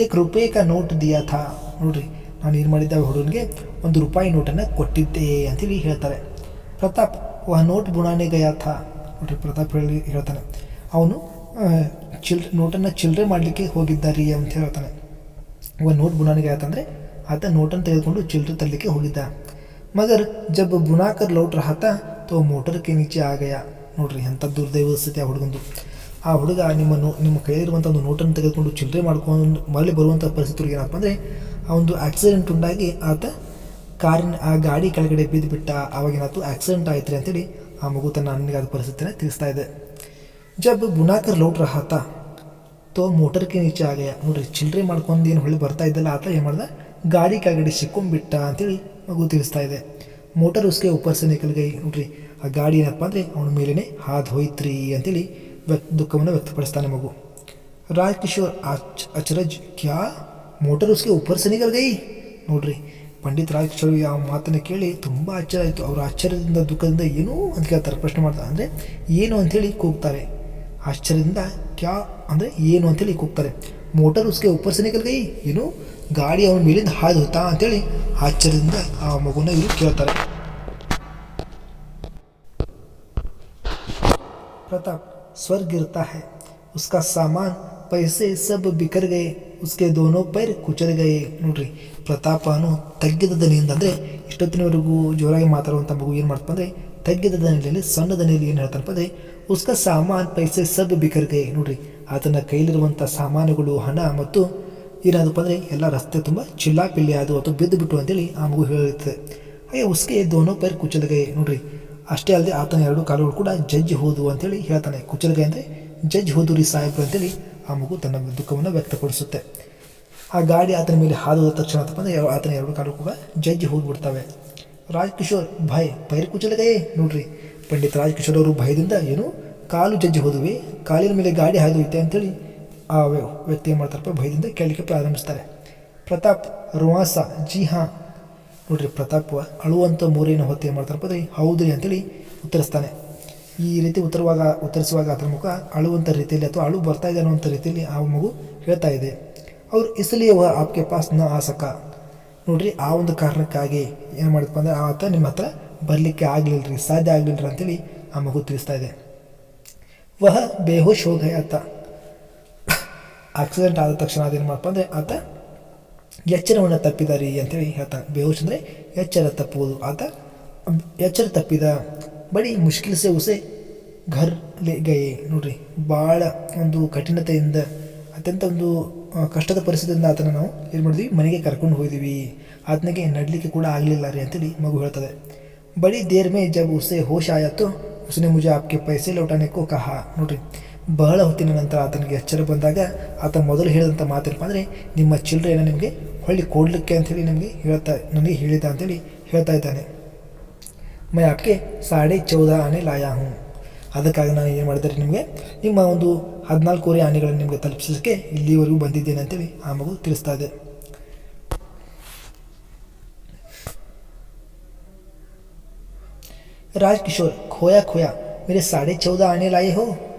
ಏಕ್ ರೂಪಾಯಿ ಕಾ ನೋಟ್ ದಿಯಾ ಥಾ. ನೋಡ್ರಿ, ನಾನು ಏನು ಮಾಡಿದ್ದೆ, ಆ ಹುಡುಗನಿಗೆ ₹1 ನೋಟನ್ನು ಕೊಟ್ಟಿದ್ದೆ ಅಂತೇಳಿ ಹೇಳ್ತಾರೆ. ಪ್ರತಾಪ್, ವಹ ನೋಟ್ ಬುಣಾನೆ ಗಯಾ ಥಾ. ನೋಡ್ರಿ, ಪ್ರತಾಪ್ ಹೇಳ್ತಾನೆ, ಅವನು ನೋಟನ್ನು ಚಿಲ್ಲರೆ ಮಾಡಲಿಕ್ಕೆ ಹೋಗಿದ್ದಾರಿ ಅಂತ ಹೇಳ್ತಾನೆ. ನೋಟ್ ಬುನಾನಿಗೆ ಆಯ್ತಂದರೆ ಆತ ನೋಟನ್ನು ತೆಗೆದುಕೊಂಡು ಚಿಲ್ಲರೆ ತರಲಿಕ್ಕೆ ಹೋಗಿದ್ದ. ಮಗರ್ ಜಬ್ ಬುನಾಕರ್ ಲೌಟ್ ರಹಾ ಥಾ ತೋ ಮೋಟರ್ ಕೆ ನೀಚೆ ಆ ಗಯಾ. ನೋಡ್ರಿ, ಎಂಥ ದುರ್ದೈವ ಸ್ಥಿತಿ ಆ ಹುಡುಗಂದು. ಆ ಹುಡುಗ ನಿಮ್ಮ ಕೈಯಲ್ಲಿರುವಂಥ ಒಂದು ನೋಟನ್ನು ತೆಗೆದುಕೊಂಡು ಚಿಲ್ಲರೆ ಮಾಡ್ಕೊಂಡು ಮರಳಿ ಬರುವಂಥ ಪರಿಸ್ಥಿತಿ ಏನಪ್ಪ ಅಂದರೆ, ಆ ಒಂದು ಆಕ್ಸಿಡೆಂಟ್ ಉಂಟಾಗಿ ಆತ ಆ ಗಾಡಿ ಕೆಳಗಡೆ ಬಿದ್ದುಬಿಟ್ಟ. ಆವಾಗೇನಾಯ್ತು, ಆಕ್ಸಿಡೆಂಟ್ ಆಯ್ತು ಅಂತೇಳಿ ಆ ಮಗು ತನ್ನ ಅಣ್ಣನಿಗಾದ ಪರಿಸ್ಥಿತಿನ ತಿಳಿಸ್ತಾ ಇದೆ. ಜಬ್ ಬುನಾಕರ್ ಲೌಟ್ ರಹಾ ಥಾ ತೋ ಮೋಟರ್ ಕೆ ನೀಚೆ ಆ ಗಯಾ. ನೋಡ್ರಿ, ಚಿಲ್ಲರೆ ಮಾಡ್ಕೊಂಡು ಏನು ಹೊಳ್ಳಿ ಬರ್ತಾ ಇದ್ದಲ್ಲ, ಆತ ಏನು ಮಾಡ್ದ, ಗಾಡಿ ಕೆಳಗಡೆ ಸಿಕ್ಕೊಂಡ್ಬಿಟ್ಟ ಅಂತೇಳಿ ಮಗು ತಿಳಿಸ್ತಾ ಇದೆ. ಮೋಟರ್ ಉಸ್ಕೆ ಉಪ್ಪರ್ ಸೆ ನಿಕಲ್ ಗೈ. ನೋಡ್ರಿ, ಆ ಗಾಡಿ ಏನಪ್ಪ ಅಂದರೆ ಅವನ ಮೇಲೇ ಹಾದು ಹೋಯ್ತ್ರಿ ಅಂತೇಳಿ ದುಃಖವನ್ನು ವ್ಯಕ್ತಪಡಿಸ್ತಾನೆ ಮಗು. ರಾಜ್ಕಿಶೋರ್, ಅಚರಜ್ ಕ್ಯಾ ಮೋಟರ್ ಉಸ್ಕೆ ಉಪ್ಪರ್ ಸೆ ನಿಕಲ್ ಗೈ. ನೋಡ್ರಿ, ಪಂಡಿತ್ ರಾಜ್ಕಿಶೋರ್ ಆ ಮಾತನ್ನು ಕೇಳಿ ತುಂಬ ಆಶ್ಚರ್ಯ ಆಯಿತು. ಅವರು ಆಶ್ಚರ್ಯದಿಂದ ದುಃಖದಿಂದ ಏನೂ ಅಂತ ಕೇಳ್ತಾರೆ, ಪ್ರಶ್ನೆ ಮಾಡ್ತಾರೆ. ಅಂದರೆ ಏನು ಅಂಥೇಳಿ ಕೂಗ್ತಾರೆ. ಆಶ್ಚರ್ಯದಿಂದ ಕ್ಯಾ ಅಂದರೆ ಏನು ಅಂತೇಳಿ ಕೂಗ್ತಾರೆ. ಮೋಟರ್ ಉಸ್ಕೆ ಉಪ್ಪರ್ ಸೆ ನಿಕಲ್ ಗೈ, ಏನು ಗಾಡಿ ಅವನ ಮೇಲಿಂದ ಹಾದು ಹೋಯ್ತಾ ಅಂತೇಳಿ ಆಶ್ಚರ್ಯದಿಂದ ಆ ಮಗುನ ಇವರು ಕೇಳ್ತಾರೆ. ಪ್ರತಾಪ್, ಸ್ವರ್ ಗಿರ್ತಾ ಹೈ, ಉಸ್ಕಾ ಸಾಮಾನ್ ಪೈಸೆ ಸಬ್ ಬಿಕರ್ ಗಯೆ, ಉಸ್ಕೆ ದೋನೋ ಪೈರ್ ಕುಚಲ್ ಗಯೆ. ನೋಡ್ರಿ, ಪ್ರತಾಪನು ತಗ್ಗಿದ ದನಿಯಿಂದ, ಅಂದರೆ ಇಷ್ಟೊತ್ತಿನವರೆಗೂ ಜೋರಾಗಿ ಮಾತಾಡುವಂಥ ಮಗು ಏನು ಮಾಡ್ತಪ್ಪ ಅಂದರೆ ತಗ್ಗಿದ ದನಿಯಲ್ಲಿ ಸಣ್ಣ ದನಿಯಲ್ಲಿ ಏನು ಹೇಳ್ತಾನಪ್ಪ ಅಂದರೆ, ಉಸ್ಕ ಸಾಮಾನ್ ಪೈಸೆ ಸಬ್ ಬಿಕರ್ ಗಯೆ. ನೋಡ್ರಿ, ಆತನ ಕೈಲಿರುವಂಥ ಸಾಮಾನುಗಳು, ಹಣ ಮತ್ತು ಏನಾದಪ್ಪ ಅಂದರೆ ಎಲ್ಲ ರಸ್ತೆ ತುಂಬ ಚಿಲ್ಲಾಪಿಲ್ಲಿ ಆದವು ಅಥವಾ ಬಿದ್ದು ಬಿಟ್ಟು ಅಂತೇಳಿ ಆ ಮಗು ಹೇಳಿರ್ತದೆ. ಹಾಗೆ ಉಸ್ಕೆ ದೋನೋ ಪೈರ್ ಕುಚಲ್ ಗಯೆ. ನೋಡ್ರಿ, ಅಷ್ಟೇ ಅಲ್ಲದೆ ಆತನ 2 ಕಾಲುಗಳು ಕೂಡ ಜಜ್ಜಿ ಹೋದವು ಅಂತೇಳಿ ಹೇಳ್ತಾನೆ. ಕುಚಲ್ ಗಯೆ ಅಂದರೆ ಜಜ್ಜಿ ಹೋದು ರೀ ಸಾಹೇಬ್ರು ಅಂತೇಳಿ ಆ ಮಗು ತನ್ನ ದುಃಖವನ್ನು ವ್ಯಕ್ತಪಡಿಸುತ್ತೆ. ಆ ಗಾಡಿ ಆತನ ಮೇಲೆ ಹಾದು ಹೋದ ತಕ್ಷಣ ಅಂದರೆ ಆತನ 2 ಕಾಲು ಕೂಡ ಜಜ್ಜಿ ಹೋಗಿಬಿಡ್ತವೆ. ರಾಜ್ಕಿಶೋರ್, ಪೈರ್ ಕುಚಲ್ ಗಯೆ. ನೋಡ್ರಿ, ಪಂಡಿತ್ ರಾಜ್ಕಿಶೋರ್ ಅವರು ಭಯದಿಂದ ಏನು ಕಾಲು ಜಜ್ಜಿ ಹೋದುವೆ, ಕಾಲಿನ ಮೇಲೆ ಗಾಡಿ ಹಾದು ಹೋಯ್ತೆ ಅಂತೇಳಿ ಆ ವ್ಯಕ್ತಿ ಏನು ಮಾಡ್ತಾರಪ್ಪ, ಭಯದಿಂದ ಕೇಳಲಿಕ್ಕೆ ಪ್ರಾರಂಭಿಸ್ತಾರೆ. ಪ್ರತಾಪ್, ರುವಾಸ ಜಿ ಹಾಂ. ನೋಡ್ರಿ, ಪ್ರತಾಪ್ ಅಳುವಂಥ ಮೂರೇನ ಹೊತ್ತು ಏನು ಮಾಡ್ತಾರಪ್ಪ ಅಂದರೆ ಹೌದ್ರಿ ಅಂತೇಳಿ ಉತ್ತರಿಸ್ತಾನೆ. ಈ ರೀತಿ ಉತ್ತರಿಸುವಾಗ ಆತನ ಮುಖ ಅಳುವಂಥ ರೀತಿಯಲ್ಲಿ ಅಥವಾ ಅಳು ಬರ್ತಾ ಇದೆ ಅನ್ನುವಂಥ ರೀತಿಯಲ್ಲಿ ಆ ಮಗು ಹೇಳ್ತಾ ಇದೆ. ಅವ್ರು ಇಸಲಿಯೇ ಆಪ್ಕೆ ಪಾಸ್ ನ ಆಸಕ. ನೋಡ್ರಿ, ಆ ಒಂದು ಕಾರಣಕ್ಕಾಗಿ ಏನು ಮಾಡಿದಪ್ಪ ಅಂದರೆ ಆತ ನಿಮ್ಮ ಹತ್ರ ಬರಲಿಕ್ಕೆ ಆಗಲಿಲ್ಲರಿ, ಸಾಧ್ಯ ಆಗಲಿಲ್ಲರಿ ಅಂತೇಳಿ ಆ ಮಗು ತಿಳಿಸ್ತಾ ಇದೆ. ವಹ ಬೇಹೋಶ್ ಹೋಗ ಆತ. ಆಕ್ಸಿಡೆಂಟ್ ಆದ ತಕ್ಷಣ ಅದೇನು ಮಾಡಪ್ಪ ಅಂದರೆ ಆತ ಎಚ್ಚರವನ್ನು ತಪ್ಪಿದಾರಿ ಅಂತೇಳಿ ಹೇಳ್ತಾನೆ. ಬೇಹೋಶ್ ಅಂದರೆ ಎಚ್ಚರ ತಪ್ಪುವುದು. ಆತ ಎಚ್ಚರ ತಪ್ಪಿದ. ಬಡಿ ಮುಷ್ಕಿಲ್ ಸೆ ಉಸೆ ಘರ್ ಲೇ ಗಯೆ. ನೋಡ್ರಿ, ಭಾಳ ಒಂದು ಕಠಿಣತೆಯಿಂದ, ಅತ್ಯಂತ ಒಂದು ಕಷ್ಟದ ಪರಿಸ್ಥಿತಿಯಿಂದ ಆತನ ನಾವು ಏನು ಮಾಡಿದ್ವಿ, ಮನೆಗೆ ಕರ್ಕೊಂಡು ಹೋಗಿದ್ವಿ. ಆತನಿಗೆ ನಡಲಿಕ್ಕೆ ಕೂಡ ಆಗಲಿಲ್ಲ ರೀ ಅಂತೇಳಿ ಮಗು ಹೇಳ್ತದೆ. ಬಡಿ ದೇರ್ ಮೇ ಜಬ್ ಉಸೆ ಹೋಶ್ ಆಯಾತು ಉಸ್ನೆ ಮುಜೆ ಆಪ್ಕೆ ಪೈಸೆ ಲೌಟಾನೆ ಕೋ ಕಹಾ. ನೋಡ್ರಿ, ಬಹಳ ಹೊತ್ತಿನ ನಂತರ ಆತನಿಗೆ ಎಚ್ಚರ ಬಂದಾಗ ಆತ ಮೊದಲು ಹೇಳಿದಂಥ ಮಾತೇನಪ್ಪ ಅಂದರೆ, ನಿಮ್ಮ ಚಿಲ್ಲರೆಯನ್ನು ನಿಮಗೆ ಹೊಳ್ಳಿ ಕೊಡಲಿಕ್ಕೆ ಅಂಥೇಳಿ ನನಗೆ ಹೇಳಿದ ಅಂತೇಳಿ ಹೇಳ್ತಾ ಇದ್ದಾನೆ. ಮೈ ಆಪ್ಕೆ 14.5 ಆನೆ ಲಾಯಾ ಹೂँ. ಅದಕ್ಕಾಗಿ ನಾನು ಏನು ಮಾಡಿದರೆ ನಿಮಗೆ ನಿಮ್ಮ ಒಂದು 14 ಆನೆಗಳನ್ನು ನಿಮಗೆ ತಲುಪಿಸೋಕ್ಕೆ ಇಲ್ಲಿವರೆಗೂ ಬಂದಿದ್ದೇನೆ ಅಂತೇಳಿ ಆ ಮಗು ತಿಳಿಸ್ತಾ ಇದೆ. राजकिशोर, खोया मेरे 14.5 आने लाए हो,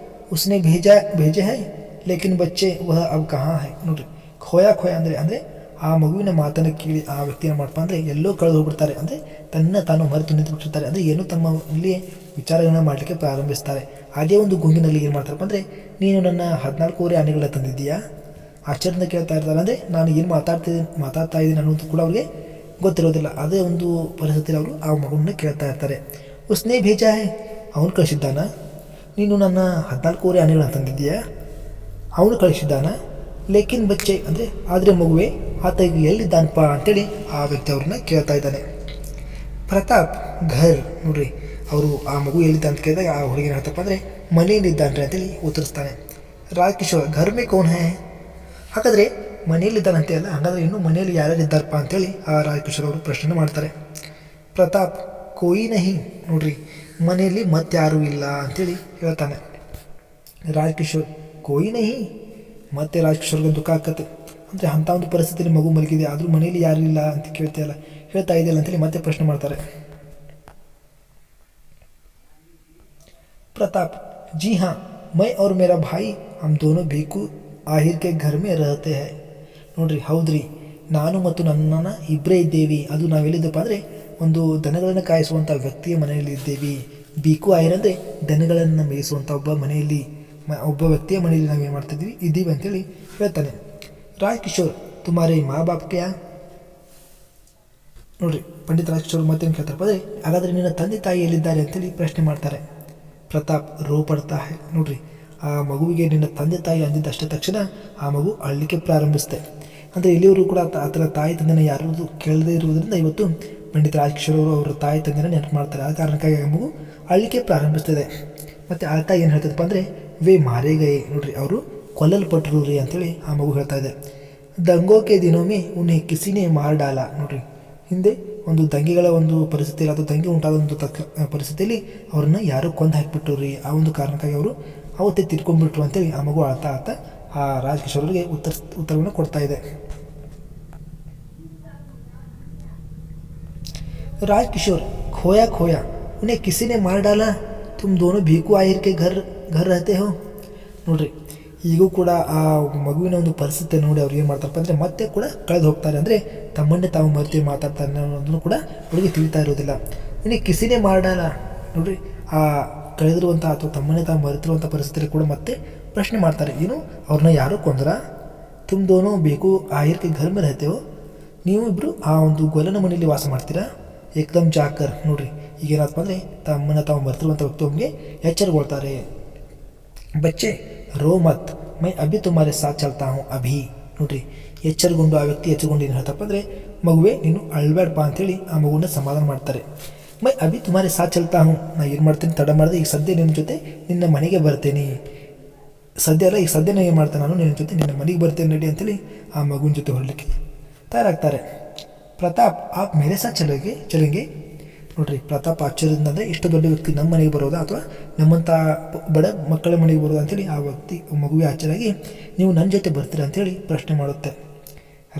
उसने भेजे है लेकिन बच्चे वह अब कहाँ है. ನೋಡ್ರಿ, ಖೋಯಾ ಅಂದರೆ ಆ ಮಗುವಿನ ಮಾತನ್ನು ಕೇಳಿ ಆ ವ್ಯಕ್ತಿಯನ್ನು ಮಾಡಪ್ಪ ಅಂದರೆ ಎಲ್ಲೋ ಕಳೆದು ಹೋಗ್ಬಿಡ್ತಾರೆ. ಅಂದರೆ ತಾನು ಮರೆತು ನಿಂತು ಬಿಟ್ಟಿರ್ತಾರೆ. ಅಂದರೆ ಏನೋ ತಮ್ಮ ಇಲ್ಲಿ ವಿಚಾರಗಳನ್ನ ಮಾಡಲಿಕ್ಕೆ ಪ್ರಾರಂಭಿಸ್ತಾರೆ. ಅದೇ ಒಂದು ಗುಂಗಿನಲ್ಲಿ ಏನು ಮಾಡ್ತಾರಪ್ಪ ಅಂದರೆ, ನೀನು ನನ್ನ 14 ಆನೆಗಳನ್ನ ತಂದಿದ್ದೀಯಾ, ಆಶ್ಚರ್ಯದಿಂದ ಕೇಳ್ತಾ ಇರ್ತಾರೆ. ಅಂದರೆ ನಾನು ಏನು ಮಾತಾಡ್ತಾ ಇದ್ದೀನಿ ಅನ್ನೋದು ಕೂಡ ಅವ್ರಿಗೆ ಗೊತ್ತಿರೋದಿಲ್ಲ. ಅದೇ ಒಂದು ಪರಿಸ್ಥಿತಿಯಲ್ಲಿ ಅವರು ಆ ಮಗುವನ್ನ ಕೇಳ್ತಾ ಇರ್ತಾರೆ. ಉಸ್ನೇ ಭೇಜಾ ಹೇ, ಅವನು ಕಳಿಸಿದ್ದಾನ? ನೀನು ನನ್ನ 14 ಆನೆಗಳನ್ನ ತಂದಿದ್ದೀಯಾ? ಅವನು ಕಳಿಸಿದ್ದಾನ? ಲೇಕಿನ್ ಬಚ್ಚೆ ಅಂದರೆ ಆದರೆ ಮಗುವೆ ಆತ ಈಗ ಎಲ್ಲಿದ್ದಾನಪ್ಪ ಅಂತೇಳಿ ಆ ವ್ಯಕ್ತಿ ಅವ್ರನ್ನ ಕೇಳ್ತಾ ಇದ್ದಾನೆ. ಪ್ರತಾಪ್ ಘರ್, ನೋಡ್ರಿ ಅವರು ಆ ಮಗು ಎಲ್ಲಿದ್ದ ಅಂತ ಕೇಳಿದಾಗ ಆ ಹುಡುಗಿನ ಹೇಳ್ತಪ್ಪ ಅಂದರೆ ಮನೆಯಲ್ಲಿದ್ದಾನ್ರಿ ಅಂತೇಳಿ ಉತ್ತರಿಸ್ತಾನೆ. ರಾಜ್ಕಿಶೋರ್ ಘರ್ ಮೇ ಕೌನ್ ಹೇ, ಹಾಗಾದರೆ ಮನೆಯಲ್ಲಿದ್ದಾನಂತೆ ಅಲ್ಲ, ಹಾಗಾದರೆ ಇನ್ನೂ ಮನೆಯಲ್ಲಿ ಯಾರ್ಯಾರು ಇದ್ದಾರಪ್ಪ ಅಂತೇಳಿ ಆ ರಾಜ್ಕಿಶೋರ್ ಅವರು ಪ್ರಶ್ನೆ ಮಾಡ್ತಾರೆ. ಪ್ರತಾಪ್ ಕೋಯಿ ನಹಿ, ನೋಡ್ರಿ ಮನೆಯಲ್ಲಿ ಮತ್ತಾರೂ ಇಲ್ಲ ಅಂತೇಳಿ ಹೇಳ್ತಾನೆ. ರಾಜ್ಕಿಶೋರ್ ಕೋಯಿ ನಹಿ, ಮತ್ತೆ ರಾಜ್ಕಿಶೋರ್ಗೆ ದುಃಖ ಆಕತ್ತೆ. ಅಂದರೆ ಅಂಥ ಒಂದು ಪರಿಸ್ಥಿತಿಯಲ್ಲಿ ಮಗು ಮಲಗಿದೆ, ಆದರೂ ಮನೆಯಲ್ಲಿ ಯಾರೂ ಇಲ್ಲ ಅಂತ ಹೇಳ್ತಾ ಇದೆಯಲ್ಲ ಅಂತೇಳಿ ಮತ್ತೆ ಪ್ರಶ್ನೆ ಮಾಡ್ತಾರೆ. ಪ್ರತಾಪ್ जी हाँ, मैं और मेरा भाई हम दोनों ಬೇಕು ಆಹಿರ್ ಕೆ ಘರ್ ಮೇ ರಹತೆ ಹೈ. ನೋಡ್ರಿ ಹೌದ್ರಿ, ನಾನು ಮತ್ತು ನನ್ನ ಇಬ್ಬರೇ ಇದ್ದೇವೆ. ಅದು ನಾವೆಲ್ಲಿದ್ದಪ್ಪ ಅಂದರೆ ಒಂದು ದನಗಳನ್ನು ಕಾಯಿಸುವಂಥ ವ್ಯಕ್ತಿಯ ಮನೆಯಲ್ಲಿ ಇದ್ದೇವೆ. ಬೀಕು ಆಹಿರ್ ಅಂದರೆ ದನಗಳನ್ನು ಮೇಯಿಸುವಂಥ ಒಬ್ಬ ವ್ಯಕ್ತಿಯ ಮನೆಯಲ್ಲಿ ನಾವೇನು ಮಾಡ್ತಿದ್ವಿ ಇದ್ದೀವಿ ಅಂತೇಳಿ ಹೇಳ್ತಾನೆ. ರಾಜ್ಕಿಶೋರ್ ತುಮಾರೇ ಮಾ ಬಾಪ್ ಕ್ಯಾ, ನೋಡ್ರಿ ಪಂಡಿತ್ ರಾಜ್ಕಿಶೋರ್ ಮತ್ತೇನು ಕೇಳ್ತಾರಪ್ಪ ಅಂದರೆ ಹಾಗಾದರೆ ನಿನ್ನ ತಂದೆ ತಾಯಿ ಎಲ್ಲಿದ್ದಾರೆ ಅಂತೇಳಿ ಪ್ರಶ್ನೆ ಮಾಡ್ತಾರೆ. ಪ್ರತಾಪ್ ರೋ ಪಡ್ತಾ ಹೈ, ನೋಡ್ರಿ ಆ ಮಗುವಿಗೆ ನಿನ್ನ ತಂದೆ ತಾಯಿ ಅಂದಿದ್ದಷ್ಟೇ ತಕ್ಷಣ ಆ ಮಗು ಅಳಲಿಕ್ಕೆ ಪ್ರಾರಂಭಿಸುತ್ತೆ. ಅಂದರೆ ಇಲ್ಲಿಯವರು ಕೂಡ ಆತನ ತಾಯಿ ತಂದೆನ ಯಾರು ಕೇಳದೇ ಇರುವುದರಿಂದ ಇವತ್ತು ಪಂಡಿತ್ ರಾಜ್ಕಿಶೋರ್ ಅವರು ಅವರ ತಾಯಿ ತಂದೆನ ನೆನಪು ಮಾಡ್ತಾರೆ. ಆ ಕಾರಣಕ್ಕಾಗಿ ಆ ಮಗು ಅಳಲಿಕ್ಕೆ ಪ್ರಾರಂಭಿಸ್ತದೆ. ಮತ್ತು ಆಳ್ತಾ ಏನು ಹೇಳ್ತದಪ್ಪ ಅಂದರೆ ವೇ ಮಾರೇ ಗಯೇ, ನೋಡ್ರಿ ಅವರು ಕೊಲ್ಲಲ್ಪಟ್ಟರು ರೀ ಅಂತೇಳಿ ಆ ಮಗು ಹೇಳ್ತಾ ಇದೆ. ದಂಗೋಕೆ ದಿನೊಮ್ಮೆ ಉನ್ನೆ ಕಿಸಿನೇ ಮಾರ್ ಡಾಲ, ನೋಡ್ರಿ ಹಿಂದೆ ಒಂದು ದಂಗೆಗಳ ಒಂದು ಪರಿಸ್ಥಿತಿಯಲ್ಲಿ ಅಥವಾ ದಂಗೆ ಉಂಟಾದ ಒಂದು ಪರಿಸ್ಥಿತಿಯಲ್ಲಿ ಅವ್ರನ್ನ ಯಾರೋ ಕೊಂದು ಹಾಕಿಬಿಟ್ರು ರೀ, ಆ ಒಂದು ಕಾರಣಕ್ಕಾಗಿ ಅವರು ಅವತ್ತೇ ತಿರ್ಕೊಂಡ್ಬಿಟ್ರು ಅಂತೇಳಿ ಆ ಮಗು ಅಳ್ತಾ ಆ ರಾಜ್ಕಿಶೋರ್ ಅವರಿಗೆ ಉತ್ತರವನ್ನು ಕೊಡ್ತಾ ಇದೆ. ರಾಜ್ಕಿಶೋರ್ ಖೋಯಾ ಖೋಯಾ ಉನ್ನೇ ಕಿಸಿನೇ ಮಾರ್ ಡಾಲ, ತುಮ್ ದೋನೋ ಭೀಕು ಆಹಿರ್ ಕೆ ಘರ್ ರಹತೆ ಹೋ. ನೋಡ್ರಿ ಈಗೂ ಕೂಡ ಆ ಮಗುವಿನ ಒಂದು ಪರಿಸ್ಥಿತಿ ನೋಡಿ ಅವ್ರು ಏನು ಮಾಡ್ತಾರಪ್ಪ ಅಂದರೆ ಮತ್ತೆ ಕೂಡ ಕಳೆದು ಹೋಗ್ತಾರೆ. ಅಂದರೆ ತಮ್ಮನ್ನೇ ತಾವು ಮರೆತು ಮಾತಾಡ್ತಾರೆ ಅನ್ನೋದನ್ನು ಕೂಡ ಅವರಿಗೆ ತಿಳಿತಾ ಇರೋದಿಲ್ಲ. ಇನ್ನು ಕಿಸಿನೇ ಮಾಡಲ್ಲ, ನೋಡ್ರಿ ಆ ಕಳೆದಿರುವಂಥ ಅಥವಾ ತಮ್ಮನ್ನೇ ತಾವು ಮರೆತಿರುವಂಥ ಪರಿಸ್ಥಿತಿಯಲ್ಲಿ ಕೂಡ ಮತ್ತೆ ಪ್ರಶ್ನೆ ಮಾಡ್ತಾರೆ, ಏನು ಅವ್ರನ್ನ ಯಾರೂ ಕೊಂದ್ರ? ತುಮ್ ದೋನೋ ಬೇಕು ಆಹಿರ್ ಕೆ ಘರ್ ಮೇ ರಹತೆ ಹೋ, ನೀವು ಇಬ್ಬರು ಆ ಒಂದು ಗೊಲ್ಲನ ಮನೆಯಲ್ಲಿ ವಾಸ ಮಾಡ್ತೀರಾ? ಏಕದಮ್ ಜಾಕರ್, ನೋಡ್ರಿ ಈಗೇನಾದಪ್ಪ ಅಂದರೆ ತಮ್ಮನ್ನು ತಾವು ಮರೆತಿರುವಂಥ ವ್ಯಕ್ತಿ ಎಚ್ಚರಗೊಳ್ತಾರೆ. ಬಚ್ಚೆ ರೋ ಮತ್ ಮೈ ಅಭಿ ತುಮಾರೆ ಸಾಥ್ ಚಲ್ತಾ ಹೂँ ಅಭಿ, ನೋಡ್ರಿ ಎಚ್ಚರಗೊಂಡು ಆ ವ್ಯಕ್ತಿ ಎಚ್ಚರಗೊಂಡು ಏನು ಹೇಳ್ತಪ್ಪ ಅಂದರೆ ಮಗುವೆ ನೀನು ಅಳ್ಬೇಡಪ್ಪ ಅಂತೇಳಿ ಆ ಮಗುವನ್ನ ಸಮಾಧಾನ ಮಾಡ್ತಾರೆ. ಮೈ ಅಭಿ ತುಮಾರೆ ಸಾಥ್ ಚಲ್ತಾ ಹೂँ, ನಾ ಏನು ಮಾಡ್ತೀನಿ ತಡ ಮಾಡಿದೆ, ಈಗ ಸದ್ಯ ನಿನ್ನ ಜೊತೆ ನಿನ್ನ ಮನೆಗೆ ಬರ್ತೇನೆ. ಈಗ ಸದ್ಯ ಏನು ಮಾಡ್ತೇನೆ, ನಾನು ನಿನ್ನ ಜೊತೆ ನಿನ್ನ ಮನೆಗೆ ಬರ್ತೇನೆ ನಡಿ ಅಂತೇಳಿ ಆ ಮಗುವಿನ ಜೊತೆ ಹೊರಲಿಕ್ಕೆ ತಯಾರಾಗ್ತಾರೆ. ಪ್ರತಾಪ್ ಆಪ್ ಮೇರೆ ಸಾಥ್ ಚಲೆಂಗೆ, ನೋಡ್ರಿ ಪ್ರತಾಪ್ ಆಶ್ಚರ್ಯದಿಂದ ಅಂದರೆ ಇಷ್ಟು ದೊಡ್ಡ ವ್ಯಕ್ತಿ ನಮ್ಮ ಮನೆಗೆ ಬರೋದಾ ಅಥವಾ ನಮ್ಮಂಥ ಬಡ ಮಕ್ಕಳ ಮನೆಗೆ ಬರೋದಾ ಅಂತೇಳಿ ಆ ವ್ಯಕ್ತಿ ಮಗುವಿಗೆ ಆಶ್ಚರ್ಯಾಗಿ ನೀವು ನನ್ನ ಜೊತೆ ಬರ್ತೀರಾ ಅಂತೇಳಿ ಪ್ರಶ್ನೆ ಮಾಡುತ್ತೆ.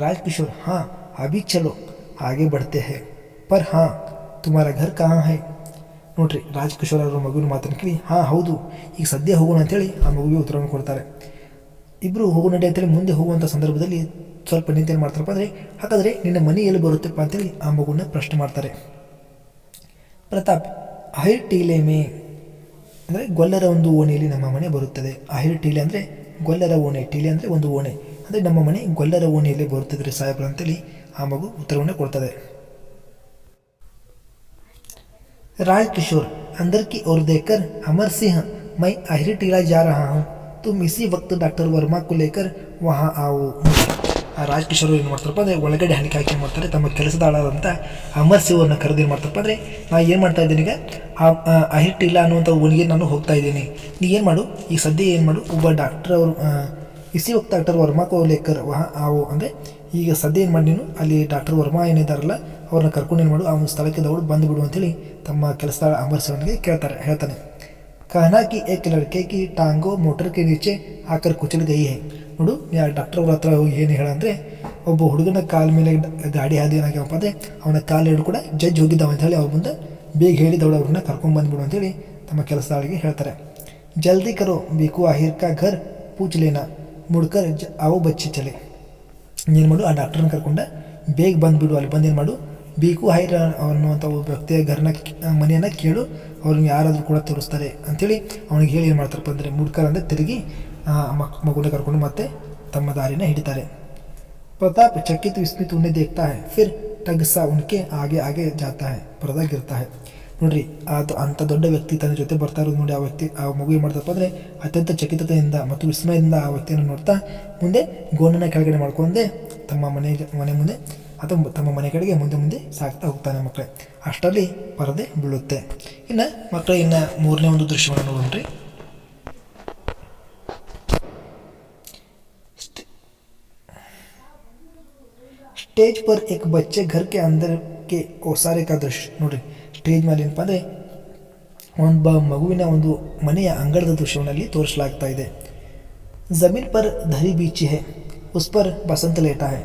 ರಾಜ್ಕಿಶೋರ್ ಹಾಂ ಅಭಿ ಚಲೋ ಹಾಗೆ ಬಡ್ತೆ ಹೇ, ಪರ್ ಹಾಂ ತುಮಾರ ಘರ್ ಕಹಾ ಹೈ. ನೋಡ್ರಿ ರಾಜ್ಕಿಶೋರ್ ಅವರ ಮಗುವಿನ ಮಾತನ್ನು ಕೇಳಿ ಹಾಂ ಹೌದು ಈಗ ಸದ್ಯ ಹೋಗೋಣ ಅಂತೇಳಿ ಆ ಮಗುವಿಗೆ ಉತ್ತರವನ್ನು ಕೊಡ್ತಾರೆ. ಇಬ್ಬರು ಹೋಗೋ ನಡೆ ಅಂತೇಳಿ ಮುಂದೆ ಹೋಗುವಂಥ ಸಂದರ್ಭದಲ್ಲಿ ಸ್ವಲ್ಪ ನಿಂತೇನು ಮಾಡ್ತಾರಪ್ಪ ಅಂದರೆ ಹಾಗಾದರೆ ನಿನ್ನ ಮನೆ ಎಲ್ಲಿ ಬರುತ್ತಪ್ಪ ಅಂತೇಳಿ ಆ ಮಗುವನ್ನ ಪ್ರಶ್ನೆ ಮಾಡ್ತಾರೆ. ಪ್ರತಾಪ್ ಅಹಿರ್ ಟೀಲೆ ಮೇ, ಅಂದರೆ ಗೊಲ್ಲರ ಒಂದು ಓಣೆಯಲ್ಲಿ ನಮ್ಮ ಮನೆ ಬರುತ್ತದೆ. ಅಹಿರ್ ಟೀಲೆ ಅಂದರೆ ಗೊಲ್ಲರ ಓಣೆ, ಟೀಲೆ ಅಂದರೆ ಒಂದು ಓಣೆ, ಅಂದರೆ ನಮ್ಮ ಮನೆ ಗೊಲ್ಲರ ಓಣೆಯಲ್ಲಿ ಬರುತ್ತದೆ ರೀ ಸಾಹೇಬ್ರು ಅಂತೇಳಿ ಆ ಮಗು ಉತ್ತರವನ್ನು ಕೊಡ್ತದೆ. ರಾಜ್ಕಿಶೋರ್ अंदर की ओर देखकर अमर सिंह मैं अहिर टीला जा रहा हूँ, तुम इसी वक्त डॉक्टर वर्मा को लेकर वहाँ आओ. ರಾಜ್ಕಿಶೋರ್ ಏನು ಮಾಡ್ತಾರಪ್ಪ ಅಂದರೆ ಒಳಗಡೆ ಹಣಿಕೆ ಹಾಕಿ ಏನು ಮಾಡ್ತಾರೆ, ತಮ್ಮ ಕೆಲಸದ ಆಳಾದಂಥ ಅಮರ್ ಸಿಂಗ್ ಅವ್ರನ್ನ ಕರೆದು ಏನು ಮಾಡ್ತಾರಪ್ಪ ಅಂದರೆ ನಾ ಏನು ಮಾಡ್ತಾ ಇದ್ದೀನಿ ಈಗ ಅಹಿರ್ ಟಿಲ್ಲಾ ಅನ್ನುವಂಥ ಓಣಿಗೆ ನಾನು ಹೋಗ್ತಾ ಇದ್ದೀನಿ, ನೀ ಏನು ಮಾಡು ಈಗ ಸದ್ಯ ಏನು ಮಾಡು ಒಬ್ಬ ಡಾಕ್ಟರ್ ಅವರು ಇಸಿ ವಕ್ತ ಡಾಕ್ಟರ್ ವರ್ಮಾ ಕೋ ಲೇಕರ್ ವಹಾ ಆವು, ಅಂದರೆ ಈಗ ಸದ್ಯ ಏನು ಮಾಡಿ ನೀನು ಅಲ್ಲಿ ಡಾಕ್ಟರ್ ವರ್ಮಾ ಏನಿದ್ದಾರಲ್ಲ ಅವ್ರನ್ನ ಕರ್ಕೊಂಡು ಏನು ಮಾಡು ಆ ಒಂದು ಸ್ಥಳಕ್ಕೆ ದೌಡು ಬಂದುಬಿಡು ಅಂತೇಳಿ ತಮ್ಮ ಕೆಲಸದ ಅಮರ್ ಸಿಂಗ್ಗೆ ಹೇಳ್ತಾನೆ. कहना कि एक लड़के की टांगों मोटर के नीचे आकर कुचल गई है. ನೋಡು ಯಾ ಡಾಕ್ಟರ್ ಅವ್ರ ಹತ್ರ ಹೋಗಿ ಏನು ಹೇಳಂದರೆ ಒಬ್ಬ ಹುಡುಗನ ಕಾಲ ಮೇಲೆ ಗಾಡಿ ಹಾದಿ ಏನಾಗ್ಯಪ್ಪ ಅಂದರೆ ಅವನ ಕಾಲೆರಡು ಕೂಡ ಜಡ್ಜ್ ಹೋಗಿದ್ದಾವ ಅಂತ ಹೇಳಿ ಅವ್ರ ಮುಂದೆ ಬೇಗ ಹೇಳಿ ದೌಡ ಅವ್ರನ್ನ ಕರ್ಕೊಂಡು ಬಂದ್ಬಿಡು ಅಂತೇಳಿ ತಮ್ಮ ಕೆಲಸದಾಳಿಗೆ ಹೇಳ್ತಾರೆ. ಜಲ್ದಿ ಕರೋ ಬೇಕು ಆಹಿರ್ ಕಾ ಘರ್ ಪೂಚ್ ಲೇನಾ ಮುಡ್ಕರ್ ಅವು ಬಚ್ಚಿ ಚಲೆ. ಏನು ಮಾಡು ಆ ಡಾಕ್ಟ್ರನ್ನ ಕರ್ಕೊಂಡ ಬೇಗ ಬಂದುಬಿಡು, ಅಲ್ಲಿ ಬಂದು ಏನು ಮಾಡು ಬೇಕು ಆಹಿರ್ ಅನ್ನುವಂಥ ಒಬ್ಬ ವ್ಯಕ್ತಿಯ ಮನೆಯನ್ನು ಕೇಳು, ಅವ್ರನ್ನ ಯಾರಾದರೂ ಕೂಡ ತೋರಿಸ್ತಾರೆ ಅಂಥೇಳಿ ಅವನಿಗೆ ಹೇಳಿ ಏನು ಮಾಡ್ತಾರಪ್ಪ ಅಂದರೆ ಮುಡ್ಕರ್ ಅಂದರೆ ತಿರುಗಿ ಮಗುನ ಕರ್ಕೊಂಡು ಮತ್ತೆ ತಮ್ಮ ದಾರಿನ ಹಿಡಿತಾರೆ. ಪ್ರತಾಪ್ ಚಕಿತ್ ವಿಸ್ಮಿತ್ ಉನ್ನೇ ದೇಖ್ತಾ ಹೈ, ಫಿರ್ ಟಗ್ಸ ಉನ್ಕೆ ಆಗೆ ಆಗೆ ಜಾತಾ ಹೈ, ಪರದ ಗಿರ್ತಾ ಹೈ. ನೋಡ್ರಿ ಅದು ಅಂಥ ದೊಡ್ಡ ವ್ಯಕ್ತಿ ತನ್ನ ಜೊತೆ ಬರ್ತಾ ಇರೋದು ನೋಡಿ ಆ ಮಗು ಏನು ಮಾಡ್ತಪ್ಪ ಅಂದರೆ ಅತ್ಯಂತ ಚಕಿತತೆಯಿಂದ ಮತ್ತು ವಿಸ್ಮಯದಿಂದ ಆ ವ್ಯಕ್ತಿಯನ್ನು ನೋಡ್ತಾ ಮುಂದೆ ಗೋಣನ ಕೆಳಗಡೆ ಮಾಡ್ಕೊಂಡೆ ತಮ್ಮ ಮನೆ ಮುಂದೆ ಅಥವಾ ತಮ್ಮ ಮನೆ ಕಡೆಗೆ ಮುಂದೆ ಸಾಗ್ತಾ ಹೋಗ್ತಾನೆ ಮಕ್ಕಳೇ. ಅಷ್ಟರಲ್ಲಿ ಪರದೆ ಬೀಳುತ್ತೆ. ಇನ್ನು ಮಕ್ಕಳೇ ಇನ್ನು ಮೂರನೇ ಒಂದು ದೃಶ್ಯವನ್ನು ನೋಡೋಣ್ರಿ. ಸ್ಟೇಜ್ ಪರ್ ಏಕ್ ಬಚ್ಚೆ ಘರ್ ಕೆ ಅಂದರ್ ಕೆ ಓಸಾರೆ ಕಾ ದೃಶ್ಯ. ನೋಡ್ರಿ ಸ್ಟೇಜ್ ಮೇಲೆ ಏನಪ್ಪ ಅಂದರೆ ಒಂದು ಮಗುವಿನ ಒಂದು ಮನೆಯ ಅಂಗಳದ ದೃಶ್ಯವನ್ನು ತೋರಿಸಲಾಗ್ತಾ ಇದೆ. ಜಮೀನ್ ಪರ್ ಧರಿ ಬೀಚಿ ಹೈ, ಉಸ್ ಪರ್ ಬಸಂತ ಲೇಟಾ ಹೈ.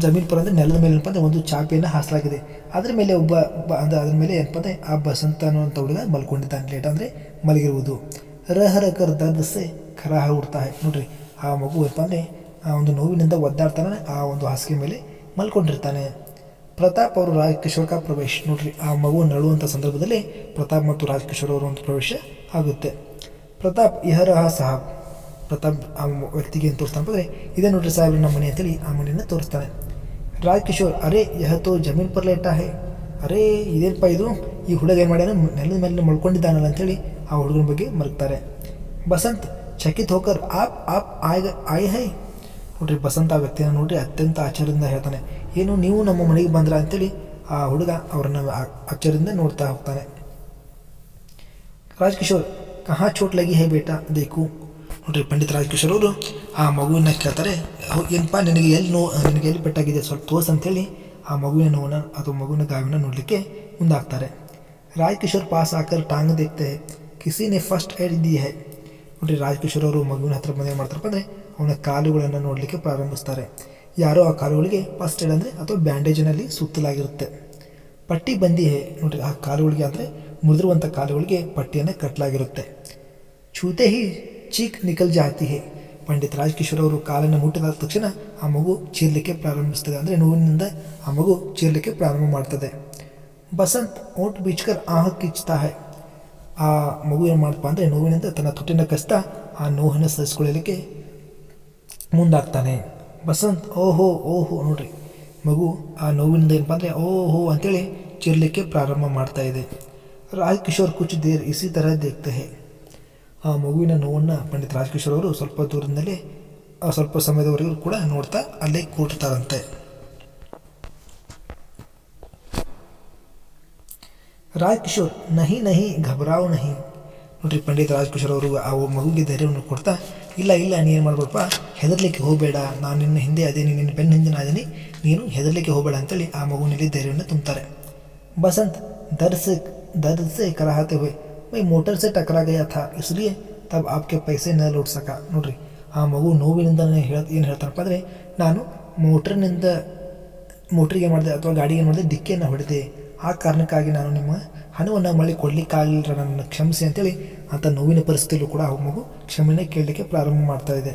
ಜಮೀನ್ ಪರ್ ಅಂದರೆ ನೆಲದ ಮೇಲೆ ಏನಪ್ಪ ಅಂದರೆ ಒಂದು ಚಾಪೆಯನ್ನು ಹಾಸಲಾಗಿದೆ. ಅದರ ಮೇಲೆ ಅದ್ರ ಮೇಲೆ ಏನಪ್ಪ ಅಂದರೆ ಆ ಬಸಂತ ಅನ್ನುವಂಥ ಹುಡುಗ ಮಲ್ಕೊಂಡಿದ್ದಾನೆ. ಲೇಟ ಅಂದರೆ ಮಲಗಿರುವುದು. ರಹರ ಕರ್ ದರ್ದ್ ಸೆ ಖರಾಹ ಉಡ್ತಾ ಹೈ. ನೋಡ್ರಿ ಆ ಮಗು ಏನಪ್ಪ ಅಂದರೆ ಆ ಒಂದು ನೋವಿನಿಂದ ಒದ್ದಾಡ್ತಾನೆ, ಆ ಒಂದು ಹಾಸಿಗೆ ಮೇಲೆ ಮಲ್ಕೊಂಡಿರ್ತಾನೆ. ಪ್ರತಾಪ್ ಅವರು ರಾಜಕಿಶೋರ್ ಕಾ ಪ್ರವೇಶ್. ನೋಡ್ರಿ ಆ ಮಗು ನಡುವಂಥ ಸಂದರ್ಭದಲ್ಲಿ ಪ್ರತಾಪ್ ಮತ್ತು ರಾಜಕಿಶೋರ್ ಅವರ ಒಂದು ಪ್ರವೇಶ ಆಗುತ್ತೆ. ಪ್ರತಾಪ್ ಯಹರಹ ಸಾಹಬ್. ಪ್ರತಾಪ್ ಆ ವ್ಯಕ್ತಿಗೆ ಏನು ತೋರಿಸ್ತಾನಪ್ಪ ಅಂದರೆ ಇದೇ ನೋಡ್ರಿ ಸಾಹೇಬ್ರ ನಮ್ಮ ಮನೆ ಅಂತೇಳಿ ಆ ಮನೆಯನ್ನು ತೋರಿಸ್ತಾನೆ. ರಾಜಕಿಶೋರ್ ಅರೇ ಯಹತೋ ಜಮೀನ್ ಪರ್ ಲೇಟಾ ಹೈ. ಅರೇ ಇದೇನಪ್ಪ ಇದು, ಈ ಹುಡುಗ ಏನು ಮಾಡ್ಯಾನ ನೆಲದ ಮೇಲೆ ಮಲ್ಕೊಂಡಿದ್ದಾನಲ್ಲ ಅಂತೇಳಿ ಆ ಹುಡುಗನ ಬಗ್ಗೆ ಮರುಗ್ತಾರೆ. ಬಸಂತ್ ಚಕಿತ್ ಹೋಕರ್ ಆಪ್ ಆಯ್ ಹೈ. ನೋಡ್ರಿ ಬಸಂತ ಆ ವ್ಯಕ್ತಿಯನ್ನು ನೋಡ್ರಿ ಅತ್ಯಂತ ಆಶ್ಚರ್ಯದಿಂದ ಹೇಳ್ತಾನೆ, ಏನು ನೀವು ನಮ್ಮ ಮನೆಗೆ ಬಂದ್ರ ಅಂತೇಳಿ ಆ ಹುಡುಗ ಅವರನ್ನು ಆಶ್ಚರ್ಯದಿಂದ ನೋಡ್ತಾ ಹೋಗ್ತಾನೆ. ರಾಜಕಿಶೋರ್ ಕಹಾ ಚೋಟ್ ಲಗಿ ಹೇ ಬೇಟಾ ದೇಕು. ನೋಡ್ರಿ ಪಂಡಿತ್ ರಾಜಕಿಶೋರ್ ಅವರು ಆ ಮಗುವಿನ ಕೇಳ್ತಾರೆ, ಏನಪ್ಪ ನಿನಗೆ ಎಲ್ಲಿ ಪೆಟ್ಟಾಗಿದೆ ಸ್ವಲ್ಪ ತೋರ್ಸ್ ಅಂತೇಳಿ ಆ ಮಗುವಿನ ನೋವನ್ನ ಅಥವಾ ಮಗುವಿನ ಗಾಯವನ್ನು ನೋಡಲಿಕ್ಕೆ ಮುಂದಾಗ್ತಾರೆ. ರಾಜಕಿಶೋರ್ ಪಾಸ್ ಆಕರ್ ಟಾಂಗ್ ದೇಖ್ತೆ ಹೈ, ಕಿಸಿನೇ ಫಸ್ಟ್ ಏಡ್ ದಿ ಹೈ. ನೋಡ್ರಿ ರಾಜಕಿಶೋರ್ ಅವರು ಮಗುವಿನ ಹತ್ರ ಬಂದು ಏನು ಮಾಡ್ತಾರಪ್ಪ ಅಂದರೆ ಅವನ ಕಾಲುಗಳನ್ನು ನೋಡಲಿಕ್ಕೆ ಪ್ರಾರಂಭಿಸ್ತಾರೆ. ಯಾರೋ ಆ ಕಾಲುಗಳಿಗೆ ಫಸ್ಟ್ ಏಡ್ ಅಂದರೆ ಅಥವಾ ಬ್ಯಾಂಡೇಜಿನಲ್ಲಿ ಸುತ್ತಲಾಗಿರುತ್ತೆ. ಪಟ್ಟಿ ಬಂದಿ ಹೇ. ನೋಡ್ರಿ ಆ ಕಾಲುಗಳಿಗೆ ಅಂದರೆ ಮುರಿದಿರುವಂಥ ಕಾಲುಗಳಿಗೆ ಪಟ್ಟಿಯನ್ನು ಕಟ್ಟಲಾಗಿರುತ್ತೆ. ಛೂತೆ ಹಿ ಚೀಕ್ ನಿಕಲ್ ಜಾತಿ ಹೇ. ಪಂಡಿತ್ ರಾಜಕಿಶೋರ್ ಅವರು ಕಾಲನ್ನು ಮುಟ್ಟಿದ ತಕ್ಷಣ ಆ ಮಗು ಚೀರಲಿಕ್ಕೆ ಪ್ರಾರಂಭಿಸ್ತದೆ, ಅಂದರೆ ನೋವಿನಿಂದ ಆ ಮಗು ಚೀರಲಿಕ್ಕೆ ಪ್ರಾರಂಭ ಮಾಡ್ತದೆ. ಬಸಂತ್ ಓಟ್ ಬೀಚ್ಕರ್ ಆಹ ಕಿಚ್ತಾ ಹೈ. ಆ ಮಗು ಏನು ಮಾಡಪ್ಪ ಅಂದರೆ ನೋವಿನಿಂದ ತನ್ನ ತುಟಿನ ಕಸ್ತಾ ಆ ನೋವನ್ನು ಸಹಿಸ್ಕೊಳ್ಳಲಿಕ್ಕೆ ಮುಂದಾಗ್ತಾನೆ. ಬಸಂತ್ ಓಹೋ ಓಹೋ. ನೋಡ್ರಿ ಮಗು ಆ ನೋವಿನಿಂದ ಏನಪ್ಪ ಅಂದರೆ ಓಹೋ ಅಂತೇಳಿ ಚೀರಲಿಕ್ಕೆ ಪ್ರಾರಂಭ ಮಾಡ್ತಾ ಇದೆ. ರಾಜಕಿಶೋರ್ ಕುಚ್ ದೇರ್ ಇಸಿ ಥರ ದೇಖ್ತೆ ಹೇ. ಆ ಮಗುವಿನ ನೋವನ್ನು ಪಂಡಿತ್ ರಾಜಕಿಶೋರ್ ಅವರು ಸ್ವಲ್ಪ ದೂರದಿಂದಲೇ ಸ್ವಲ್ಪ ಸಮಯದವರೆಗೂ ಕೂಡ ನೋಡ್ತಾ ಅಲ್ಲೇ ಕೂಡ್ತಾರಂತೆ. ರಾಜಕಿಶೋರ್ ನಹಿ ನಹಿ ಘಬರಾವ್ ನಹಿ. ನೋಡ್ರಿ ಪಂಡಿತ್ ರಾಜಕಿಶೋರ್ ಅವರು ಆ ಮಗುವಿಗೆ ಧೈರ್ಯವನ್ನು ಕೊಡ್ತಾ, ಇಲ್ಲ ನೀನು ಮಾಡ್ಬೇಡಪ್ಪ, ಹೆದರ್ಲಿಕ್ಕೆ ಹೋಗಬೇಡ, ನಾನು ನಿನ್ನ ಹಿಂದೆ ಅದೇನಿ, ನಿನ್ನ ಬೆನ್ನ ಹಿಂದೆ ಅದೇನಿ, ನೀನು ಹೆದರ್ಲಿಕ್ಕೆ ಹೋಗಬೇಡ ಅಂತೇಳಿ ಆ ಮಗುವಿನಲ್ಲಿ ಧೈರ್ಯವನ್ನು ತುಂಬ್ತಾರೆ. ಬಸಂತ್ दर्द से कराहते हुए मैं मोटर से टकरा गया था इसलिए तब आपके पैसे न लौट सका. ನೋಡ್ರಿ ಆ ಮಗು ನೋವಿನಿಂದ ಏನು ಹೇಳ್ತಾನಪ್ಪ ಅಂದರೆ ನಾನು ಮೋಟ್ರಿಗೆ ಮಾಡಿದೆ ಅಥವಾ ಗಾಡಿಗೆ ಏನು ಮಾಡಿದೆ ಡಿಕ್ಕಿಯನ್ನು ಹೊಡೆದೆ, ಆ ಕಾರಣಕ್ಕಾಗಿ ನಾನು ನಿಮ್ಮ ಹಣವನ್ನು ಮಳೆ ಕೊಡಲಿಕ್ಕಾಗಲಿಲ್ಲ, ನನ್ನನ್ನು ಕ್ಷಮಿಸಿ ಅಂತೇಳಿ ಅಂಥ ನೋವಿನ ಪರಿಸ್ಥಿತಿಯಲ್ಲೂ ಕೂಡ ಆ ಮಗು ಕ್ಷಮೆಯನ್ನು ಕೇಳಲಿಕ್ಕೆ ಪ್ರಾರಂಭ ಮಾಡ್ತಾ ಇದೆ.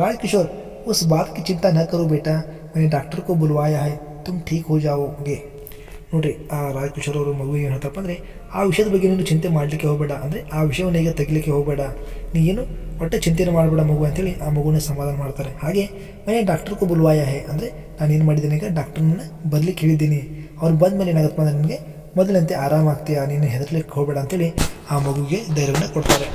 ರಾಜಕಿಶೋರ್ ಉಸ್ ಬಾತ್ ಕಿ ಚಿಂತಾ ನ ಕರೋ ಬೇಟಾ, मैंने डॉक्टर को बुलवाया है, तुम ठीक हो जाओगे. ನೋಡ್ರಿ ಆ ರಾಜಕಿಶೋರ್ ಅವರು ಮಗುವಿಗೆ ಏನು ಹೇಳ್ತಾರಪ್ಪ ಅಂದರೆ ಆ ವಿಷಯದ ಬಗ್ಗೆ ನೀನು ಚಿಂತೆ ಮಾಡಲಿಕ್ಕೆ ಹೋಗಬೇಡ, ಅಂದರೆ ಆ ವಿಷಯವನ್ನು ಈಗ ತೆಗಿಲಿಕ್ಕೆ ಹೋಗಬೇಡ, ನೀನು ಒಟ್ಟೆ ಚಿಂತೆಯನ್ನು ಮಾಡಬೇಡ ಮಗು ಅಂತೇಳಿ ಆ ಮಗುವನ್ನ ಸಮಾಧಾನ ಮಾಡ್ತಾರೆ. ಹಾಗೆ ಮನೆ ಡಾಕ್ಟರ್ಗೂ ಬುಲ್ವಾಯ ಹೇ, ಅಂದರೆ ನಾನು ಏನು ಮಾಡಿದ್ದೀನಿ ಈಗ ಡಾಕ್ಟರ್ನ ಬರ್ಲಿಕ್ಕೆ ಹೇಳಿದ್ದೀನಿ, ಅವ್ರು ಬಂದ ಮೇಲೆ ಏನಾಗತ್ತಪ್ಪ ಅಂದರೆ ನಿನಗೆ ಮೊದಲಂತೆ ಆರಾಮಾಗ್ತೀಯಾ, ನೀನು ಹೆದರ್ಲಿಕ್ಕೆ ಹೋಗಬೇಡ ಅಂತೇಳಿ ಆ ಮಗುವಿಗೆ ಧೈರ್ಯವನ್ನು ಕೊಡ್ತಾರೆ.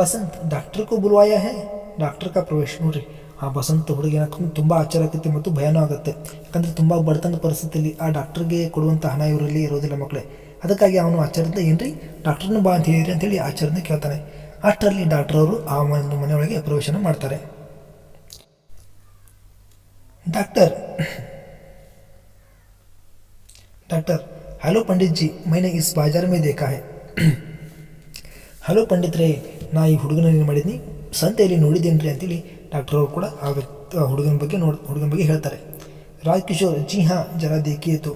ಬಸಂತ್ ಡಾಕ್ಟರ್ಗೂ ಬುಲ್ವಾಯ ಹೇ, ಡಾಕ್ಟರ್ ಕಾ ಪ್ರವೇಶ್. ನೋಡ್ರಿ ಆ ಬಸಂತ ಹುಡುಗಿ ಏನಾಗ್ತದೆ ತುಂಬ ಆಶ್ಚರ್ಯ ಆಗುತ್ತೆ ಮತ್ತು ಭಯನೂ ಆಗುತ್ತೆ. ಯಾಕಂದರೆ ತುಂಬ ಬಡತನದ ಪರಿಸ್ಥಿತಿಯಲ್ಲಿ ಆ ಡಾಕ್ಟರ್ಗೆ ಕೊಡುವಂಥ ಹಣ ಇವರಲ್ಲಿ ಇರೋದಿಲ್ಲ ಮಕ್ಕಳೇ. ಅದಕ್ಕಾಗಿ ಅವನು ಆಶ್ಚರ್ಯದಿಂದ ಏನ್ರಿ ಡಾಕ್ಟರ್ನ ಬಾ ಅಂತ ಹೇಳಿರಿ ಅಂತೇಳಿ ಆಶ್ಚರ್ಯದಿಂದ ಕೇಳ್ತಾನೆ. ಅಷ್ಟರಲ್ಲಿ ಡಾಕ್ಟರ್ ಅವರು ಆ ಒಂದು ಮನೆಯೊಳಗೆ ಪ್ರವೇಶನ ಮಾಡ್ತಾರೆ. ಡಾಕ್ಟರ್ ಹಲೋ ಪಂಡಿತ್ ಜಿ, ಮೈನೆ ಇಸ್ ಬಾಜಾರ್ ಮೇ ದೇಖಾ ಹೈ. ಹಲೋ ಪಂಡಿತ್ ರೇ, ನಾ ಈ ಹುಡುಗನ ಏನು ಮಾಡಿದ್ನಿ ಸಂತೆಯಲ್ಲಿ ನೋಡಿದ್ದೇನೆ ರೀ ಅಂತೇಳಿ ಡಾಕ್ಟರ್ ಅವರು ಕೂಡ ಆ ಹುಡುಗನ ಬಗ್ಗೆ ಹೇಳ್ತಾರೆ. ರಾಜಕಿಶೋರ್ ಜಿ ಹಾಂ ಜರ ದೇಖಿಯೇತು.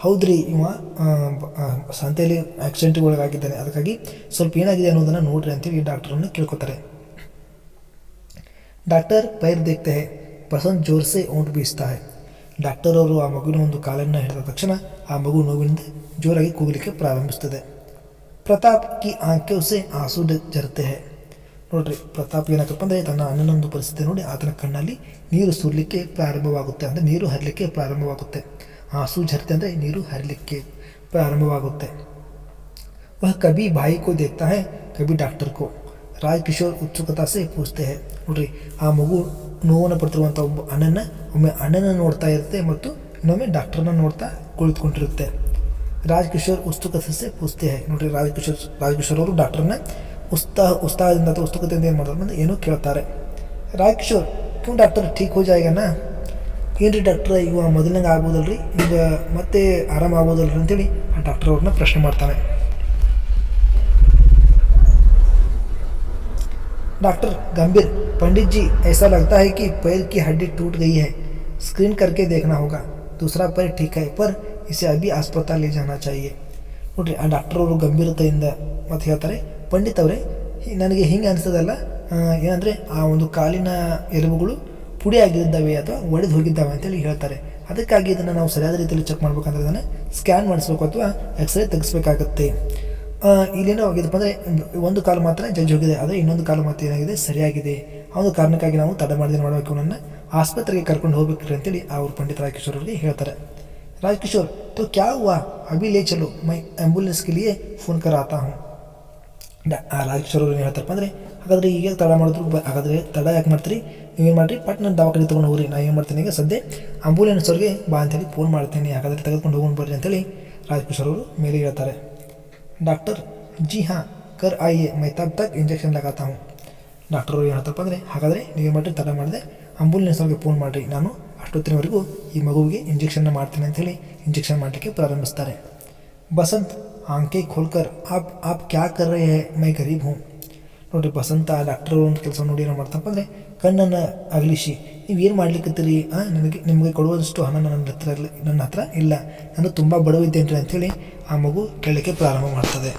ಹೌದ್ರಿ, ಇವ ಸಂತೆಯಲ್ಲಿ ಆಕ್ಸಿಡೆಂಟ್ಗೆ ಒಳಗಾಗಿದ್ದಾನೆ, ಅದಕ್ಕಾಗಿ ಸ್ವಲ್ಪ ಏನಾಗಿದೆ ಅನ್ನೋದನ್ನು ನೋಡ್ರಿ ಅಂತೇಳಿ ಡಾಕ್ಟರನ್ನು ಕೇಳ್ಕೊತಾರೆ. ಡಾಕ್ಟರ್ ಪೈರ್ ದೇಖ್ತೆ ಹೈ, ಬಸಂತ್ ಜೋರ್ಸೆ ಓಂಟ್ ಬೀಸ್ತಾ ಹೈ. ಡಾಕ್ಟರ್ ಅವರು ಆ ಮಗುವಿನ ಒಂದು ಕಾಲನ್ನು ಹಿಡಿದ ತಕ್ಷಣ ಆ ಮಗು ನೋವಿನಿಂದ ಜೋರಾಗಿ ಕೂಗಲಿಕ್ಕೆ ಪ್ರಾರಂಭಿಸ್ತದೆ. ಪ್ರತಾಪ್ ಕಿ ಆಂಖೆ ಉಸೆ ಆಂಸು ಜರತೆ ಹೈ. ನೋಡ್ರಿ ಪ್ರತಾಪ್ ಏನಾಗಪ್ಪ ಅಂದರೆ ತನ್ನ ಅಣ್ಣನ ಒಂದು ಪರಿಸ್ಥಿತಿ ನೋಡಿ ಆತನ ಕಣ್ಣಲ್ಲಿ ನೀರು ಸುರಲಿಕ್ಕೆ ಪ್ರಾರಂಭವಾಗುತ್ತೆ, ಅಂದರೆ ನೀರು ಹರಿಲಿಕ್ಕೆ ಪ್ರಾರಂಭವಾಗುತ್ತೆ. ಆಂಸೂ झरते ಅಂದರೆ ನೀರು ಹರಿಲಿಕ್ಕೆ ಪ್ರಾರಂಭವಾಗುತ್ತೆ. वह कभी भाई को देखता है कभी डॉक्टर को. ರಾಜಕಿಶೋರ್ ಉತ್ಸುಕತಾ ಸೆ ಪೂछते हैं. ನೋಡ್ರಿ ಆ ಮಗು ನೋವನ್ನು ಪಡ್ತಿರುವಂಥ ಒಬ್ಬ ಒಮ್ಮೆ ಅಣ್ಣನ ನೋಡ್ತಾ ಇರುತ್ತೆ ಮತ್ತು ಇನ್ನೊಮ್ಮೆ ಡಾಕ್ಟರ್ನ ನೋಡ್ತಾ ಕುಳಿತುಕೊಂಡಿರುತ್ತೆ. ರಾಜಕಿಶೋರ್ ಉತ್ಸುಕತೆ ಸೆ ಪೂछते हैं. ನೋಡ್ರಿ ರಾಜಕಿಶೋರ್ ಅವರು ಡಾಕ್ಟರ್ನ ಉತ್ಸಾಹದಿಂದ ಅಥವಾ ಉತ್ಸುಕತೆಯಿಂದ ಏನು ಮಾಡ್ತಾರೆ ಅಂದರೆ ಏನೋ ಕೇಳ್ತಾರೆ. ರಾಜಕಿಶೋರ್ ಕ್ಯೂ ಡಾಕ್ಟರ್ ಠೀಕ್ ಹೋ ಜಾಯಿಗನ, ಏನ್ರಿ ಡಾಕ್ಟ್ರ ಈಗ ಮೊದಲಂಗೆ ಆಗ್ಬೋದಲ್ರಿ, ಈಗ ಮತ್ತೆ ಆರಾಮ ಆಗ್ಬೋದಲ್ರಿ ಅಂತೇಳಿ ಆ ಡಾಕ್ಟರ್ ಅವ್ರನ್ನ ಪ್ರಶ್ನೆ ಮಾಡ್ತಾನೆ. डॉक्टर गंभीर, पंडित जी ऐसा लगता है कि पैर की हड्डी टूट गई है, स्क्रीन करके देखना होगा, दूसरा पैर ठीक है पर इसे अभी अस्पताल ले जाना चाहिए. ನೋಡ್ರಿ ಆ ಡಾಕ್ಟರ್ ಅವರು ಗಂಭೀರತೆಯಿಂದ ಮತ್ತು ಹೇಳ್ತಾರೆ, ಪಂಡಿತ್ ಅವರೇ ನನಗೆ ಹಿಂಗೆ ಅನಿಸ್ತದಲ್ಲ, ಏನಂದರೆ ಆ ಒಂದು ಕಾಲಿನ ಎಲುಬುಗಳು ಪುಡಿ ಆಗಿದ್ದಾವೆ ಅಥವಾ ಒಡೆದು ಹೋಗಿದ್ದಾವೆ ಅಂತೇಳಿ ಹೇಳ್ತಾರೆ. ಅದಕ್ಕಾಗಿ ಇದನ್ನು ನಾವು ಸರಿಯಾದ ರೀತಿಯಲ್ಲಿ ಚೆಕ್ ಮಾಡ್ಬೇಕಂದ್ರೆ ಇದನ್ನು ಸ್ಕ್ಯಾನ್ ಮಾಡಿಸ್ಬೇಕು ಅಥವಾ ಎಕ್ಸ್ರೇ ತೆಗೆಸ್ಬೇಕಾಗತ್ತೆ. ಇಲ್ಲೇನೋ ಆಗಿದಪ್ಪ ಅಂದರೆ ಒಂದು ಕಾಲು ಮಾತ್ರ ಜಜ್ಜಿ ಹೋಗಿದೆ, ಆದರೆ ಇನ್ನೊಂದು ಕಾಲು ಮಾತ್ರ ಏನಾಗಿದೆ ಸರಿಯಾಗಿದೆ. ಆ ಒಂದು ಕಾರಣಕ್ಕಾಗಿ ನಾವು ತಡ ಮಾಡಿದ್ರೆ ಮಾಡಬೇಕು, ನನ್ನ ಆಸ್ಪತ್ರೆಗೆ ಕರ್ಕೊಂಡು ಹೋಗ್ಬೇಕ್ರಿ ಅಂತೇಳಿ ಅವರು ಪಂಡಿತ್ ರಾಜಕಿಶೋರ್ ಅವರಿಗೆ ಹೇಳ್ತಾರೆ. ರಾಜಕಿಶೋರ್ तो क्या हुआ, अभी ले चलो, मैं एम्बुलेंस के लिए फ़ोन कराता हूँ. ರಾಜಕಿಶೋರ್ ಅವ್ರು ಏನು ಹೇಳ್ತಾರಪ್ಪ ಅಂದರೆ, ಹಾಗಾದರೆ ಈಗ ತಡ ಮಾಡಿದ್ರು, ಹಾಗಾದರೆ ತಡ ಯಾಕೆ ಮಾಡ್ತೀರಿ, ನೀವೇನು ಮಾಡಿರಿ ಪಟ್ ನನ್ನ ದವಾಖಾನೆ ತೊಗೊಂಡು ಹೋಗ್ರಿ, ನಾನು ಏನು ಮಾಡ್ತೀನಿ ಈಗ ಸದ್ಯ ಆಂಬುಲೆನ್ಸ್ ಅವ್ರಿಗೆ ಬಾ ಅಂತೇಳಿ ಫೋನ್ ಮಾಡ್ತೀನಿ, ಹಾಗಾದರೆ ತೆಗೆದುಕೊಂಡು ಹೋಗೋಣ ಬರ್ರಿ ಅಂತೇಳಿ ರಾಜಕಿಶೋರ್ ಅವರು ಮೇಲೆ ಹೇಳ್ತಾರೆ. ಡಾಕ್ಟರ್ ಜಿ ಹಾಂ ಕರ್ ಆಯಿಯೇ ಮೈ ತಬ್ ತಕ್ ಇಂಜೆಕ್ಷನ್ ಲಗಾತಾ ಹೂँ. ಡಾಕ್ಟರ್ ಅವ್ರು ಏನು ಹೇಳ್ತಾರಪ್ಪ ಅಂದರೆ, ಹಾಗಾದರೆ ನೀವು ಮಾಡಿರಿ ತಡ ಮಾಡಿದೆ ಆಂಬುಲೆನ್ಸ್ ಅವ್ರಿಗೆ ಫೋನ್ ಮಾಡಿರಿ, ನಾನು ಅಷ್ಟೊತ್ತಿನವರೆಗೂ ಈ ಮಗುವಿಗೆ ಇಂಜೆಕ್ಷನ್ನ ಮಾಡ್ತೀನಿ ಅಂಥೇಳಿ ಇಂಜೆಕ್ಷನ್ ಮಾಡಲಿಕ್ಕೆ ಪ್ರಾರಂಭಿಸ್ತಾರೆ. ಬಸಂತ್ ಆಂಕೆ ಖೋಲ್ಕರ್ ಆಪ್ ಕ್ಯಾ ಕರ್ ರಹೆ ಹೈ ಮೈ ಗರೀಬ್ ಹೂँ. ನೋಡಿರಿ ಬಸಂತ ಆ ಡಾಕ್ಟರ್ ಒಂದು ಕೆಲಸ ನೋಡಿ ಏನು ಮಾಡ್ತಪ್ಪ ಅಂದರೆ, ಕಣ್ಣನ್ನು ಅಗಲಿಸಿ ನೀವು ಏನು ಮಾಡ್ಲಿಕ್ಕತ್ತೀರಿ, ನಿಮಗೆ ಕೊಡುವಷ್ಟು ಹಣ ನನ್ನ ಹತ್ರ ಇಲ್ಲ, ನಾನು ತುಂಬ ಬಡವಿದ್ದೇನೆ ರೀ ಅಂಥೇಳಿ ಆ ಮಗು ಕೇಳಲಿಕ್ಕೆ ಪ್ರಾರಂಭ ಮಾಡ್ತದೆ.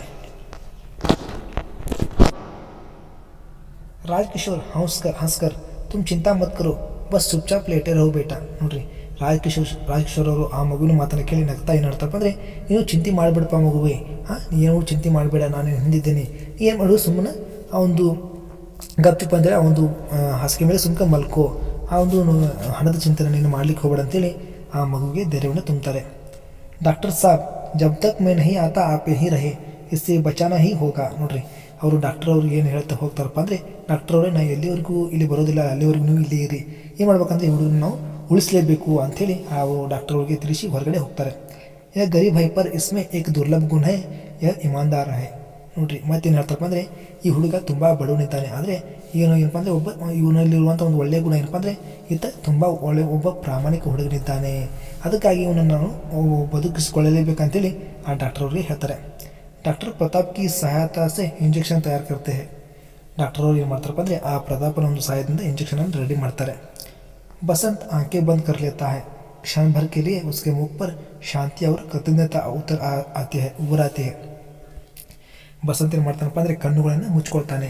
ರಾಜಕಿಶೋರ್ ಹಂಸ್ಕರ್ ತುಮ್ ಚಿಂತಾ ಮತ್ ಕರೋ, ಬಸ್ ಚುಪ್ಚಾಪ್ ಲೇಟೇ ರಹೋ ಬೇಟ. ನೋಡ್ರಿ ರಾಜಕಿಶೋರ್ ಅವರು ಆ ಮಗುವಿನ ಮಾತನ್ನು ಕೇಳಿ ನಗ್ತಾ ಏನು ಹೇಳ್ತಾರಪ್ಪ ಅಂದರೆ, ನೀವು ಚಿಂತೆ ಮಾಡಿಬಿಡಪ್ಪ ಮಗುವೇ, ನೀನು ಚಿಂತೆ ಮಾಡಬೇಡ, ನಾನು ಹಿಂದಿದ್ದೇನೆ, ಏನು ಮಾಡು ಸುಮ್ಮನೆ ಆ ಒಂದು ಗಪ್ಚಿಪ್ಪ ಅಂದರೆ ಆ ಒಂದು ಹಾಸಿಗೆ ಮೇಲೆ ಸುಮ್ಕ ಮಲ್ಕೋ, ಆ ಒಂದು ಹಣದ ಚಿಂತನೆ ನೀನು ಮಾಡ್ಲಿಕ್ಕೆ ಹೋಗಬೇಡ ಅಂತೇಳಿ ಆ ಮಗುವಿಗೆ ಧೈರ್ಯವನ್ನು ತುಂಬ್ತಾರೆ. ಡಾಕ್ಟರ್ ಸಾಬ್ ಜಬ್ ತಕ್ ಮೇ ನಹೀ ಆತಾ ಆಪ್ ಯಹೀ ರಹೇ, ಇಸ್ಸೆ ಬಚಾನಾ ಹೀ ಹೋಗಾ. ನೋಡ್ರಿ ಅವರು ಡಾಕ್ಟರ್ ಅವ್ರಿಗೆ ಏನು ಹೇಳ್ತಾ ಹೋಗ್ತಾರಪ್ಪ ಅಂದರೆ, ಡಾಕ್ಟರ್ ಅವರೇ ನಾ ಎಲ್ಲಿವರೆಗೂ ಇಲ್ಲಿ ಬರೋದಿಲ್ಲ, ಅಲ್ಲಿವರೆಗೂ ನೀವು ಇಲ್ಲಿ ಇರಿ, ಏನು ಮಾಡ್ಬೇಕಂದ್ರೆ ಈ ಹುಡುಗನ ನಾವು ಉಳಿಸಲೇಬೇಕು ಅಂಥೇಳಿ ಆ ಡಾಕ್ಟರ್ ಅವ್ರಿಗೆ ತಿಳಿಸಿ ಹೊರಗಡೆ ಹೋಗ್ತಾರೆ. ಯಾ ಗರೀಬ್ ಹೈ ಪರ್ ಇಸ್ಮೆ ಏಕ್ ದುರ್ಲಭ ಗುಣ ಹೈ ಯಾ ಇಮಾನ್ದಾರ ಹೈ. ನೋಡ್ರಿ ಮತ್ತೇನು ಹೇಳ್ತಾರಪ್ಪ ಅಂದರೆ, ಈ ಹುಡುಗ ತುಂಬ ಬಡವನಿದ್ದಾನೆ, ಆದರೆ ಏನಪ್ಪ ಅಂದರೆ ಇವನಲ್ಲಿರುವಂಥ ಒಂದು ಒಳ್ಳೆಯ ಗುಣ ಏನಪ್ಪ ಅಂದರೆ ಈತ ತುಂಬ ಒಬ್ಬ ಪ್ರಾಮಾಣಿಕ ಹುಡುಗನಿದ್ದಾನೆ, ಅದಕ್ಕಾಗಿ ಇವನನ್ನು ನಾವು ಬದುಕಿಸಿಕೊಳ್ಳಲೇಬೇಕಂತೇಳಿ ಆ ಡಾಕ್ಟರ್ ಅವ್ರಿಗೆ ಹೇಳ್ತಾರೆ. ಡಾಕ್ಟರ್ ಪ್ರತಾಪ್ ಕಿ ಸಹಾಯತಾ ಸೆ ಇಂಜೆಕ್ಷನ್ ತಯಾರು ಕರ್ತೆ ಹೈ. ಡಾಕ್ಟರ್ ಅವ್ರು ಏನು ಮಾಡ್ತಾರಪ್ಪ ಅಂದರೆ ಆ ಪ್ರತಾಪನ ಒಂದು ಸಹಾಯದಿಂದ ಇಂಜೆಕ್ಷನನ್ನು ರೆಡಿ ಮಾಡ್ತಾರೆ. बसंत आंखें बंद कर लेता है, क्षण भर के लिए उसके मुख पर शांति और कृतज्ञता उभर आती है. ಬಸಂತ ಏನು ಮಾಡ್ತಾನಪ್ಪ ಅಂದರೆ ಕಣ್ಣುಗಳನ್ನು ಮುಚ್ಕೊಳ್ತಾನೆ.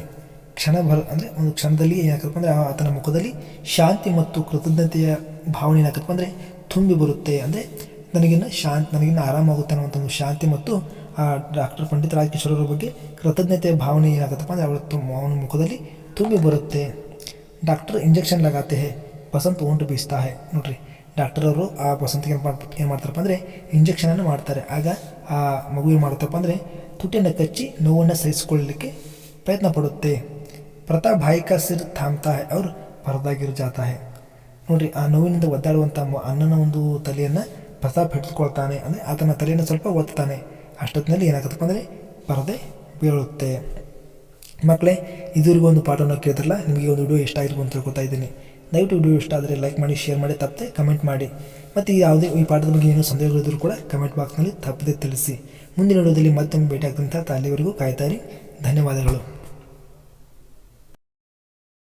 ಕ್ಷಣಭರ ಅಂದರೆ ಒಂದು ಕ್ಷಣದಲ್ಲಿ ಏನಾಗತ್ತಪ್ಪ ಅಂದರೆ ಆತನ ಮುಖದಲ್ಲಿ ಶಾಂತಿ ಮತ್ತು ಕೃತಜ್ಞತೆಯ ಭಾವನೆ ಏನಾಗತ್ತಪ್ಪ ಅಂದರೆ ತುಂಬಿ ಬರುತ್ತೆ. ಅಂದರೆ ನನಗಿನ್ನ ಆರಾಮಾಗುತ್ತೆ ಅನ್ನುವಂಥ ಒಂದು ಶಾಂತಿ ಮತ್ತು ಆ ಡಾಕ್ಟರ್ ಪಂಡಿತ್ ರಾಜಕಿಶೋರ್ ಅವರ ಬಗ್ಗೆ ಕೃತಜ್ಞತೆಯ ಭಾವನೆ ಏನಾಗುತ್ತಪ್ಪ ಅಂದರೆ ಅವನ ಮುಖದಲ್ಲಿ ತುಂಬಿ ಬರುತ್ತೆ. ಡಾಕ್ಟರ್ ಇಂಜೆಕ್ಷನ್ ಲಗಾತೆ ಹೇ, ಬಸಂತ್ ಓಂಟು ಬೀಸ್ತಾ ಹೇ. ನೋಡ್ರಿ ಡಾಕ್ಟರ್ ಅವರು ಆ ಬಸಂತಿಗೆ ಏನು ಮಾಡ್ತಾರಪ್ಪ ಅಂದರೆ ಇಂಜೆಕ್ಷನನ್ನು ಮಾಡ್ತಾರೆ. ಆಗ ಆ ಮಗು ಏನು ಮಾಡುತ್ತಪ್ಪ ಅಂದರೆ ತುಟಿಯನ್ನು ಕಚ್ಚಿ ನೋವನ್ನು ಸಹಿಸಿಕೊಳ್ಳಲಿಕ್ಕೆ ಪ್ರಯತ್ನ ಪಡುತ್ತೆ. ಪ್ರತಾಪ್ ಭಾಯಿ ಕಾ ಸಿರ್ ಥಾಮ್ತಾ ಹೇ ಅವ್ರು ಪರದಾ ಗಿರ್ ಜಾತಾ ಹೇ. ನೋಡ್ರಿ ಆ ನೋವಿನಿಂದ ಒದ್ದಾಡುವಂಥ ಅಣ್ಣನ ಒಂದು ತಲೆಯನ್ನು ಪ್ರತಾಪ್ ಹಿಡಿದುಕೊಳ್ತಾನೆ, ಅಂದರೆ ಆತನ ತಲೆಯನ್ನು ಸ್ವಲ್ಪ ಒತ್ತಾನೆ. ಅಷ್ಟೊತ್ತಿನಲ್ಲಿ ಏನಾಗುತ್ತಪ್ಪ ಅಂದರೆ ಪರದೆ ಬೀಳುತ್ತೆ. ಮಕ್ಕಳೇ, ಇದುವರೆಗೂ ಒಂದು ಪಾಠವನ್ನು ಕೇಳಿದ್ರಲ್ಲ, ನಿಮಗೆ ಒಂದು ವಿಡಿಯೋ ಇಷ್ಟ ಆಗಿರ್ಬೋದು ಅಂತ ತಿಳ್ಕೊತಾ ಇದ್ದೀನಿ. ದಯವಿಟ್ಟು ವಿಡಿಯೋ ಇಷ್ಟ ಆದರೆ ಲೈಕ್ ಮಾಡಿ, ಶೇರ್ ಮಾಡಿ, ತಪ್ಪದೆ ಕಮೆಂಟ್ ಮಾಡಿ. ಮತ್ತು ಈ ಪಾಠದ ಬಗ್ಗೆ ಏನೋ ಸಂದೇಹಗಳಿದ್ದರೂ ಕೂಡ ಕಮೆಂಟ್ ಬಾಕ್ಸ್ನಲ್ಲಿ ತಪ್ಪದೆ ತಿಳಿಸಿ. ಮುಂದಿನ ವಿಡಿಯೋದಲ್ಲಿ ಮತ್ತೊಮ್ಮೆ ಭೇಟಿ ಆಗ್ತಂತ ಅಲ್ಲಿವರೆಗೂ ಕಾಯ್ತಾಯಿರಿ. ಧನ್ಯವಾದಗಳು.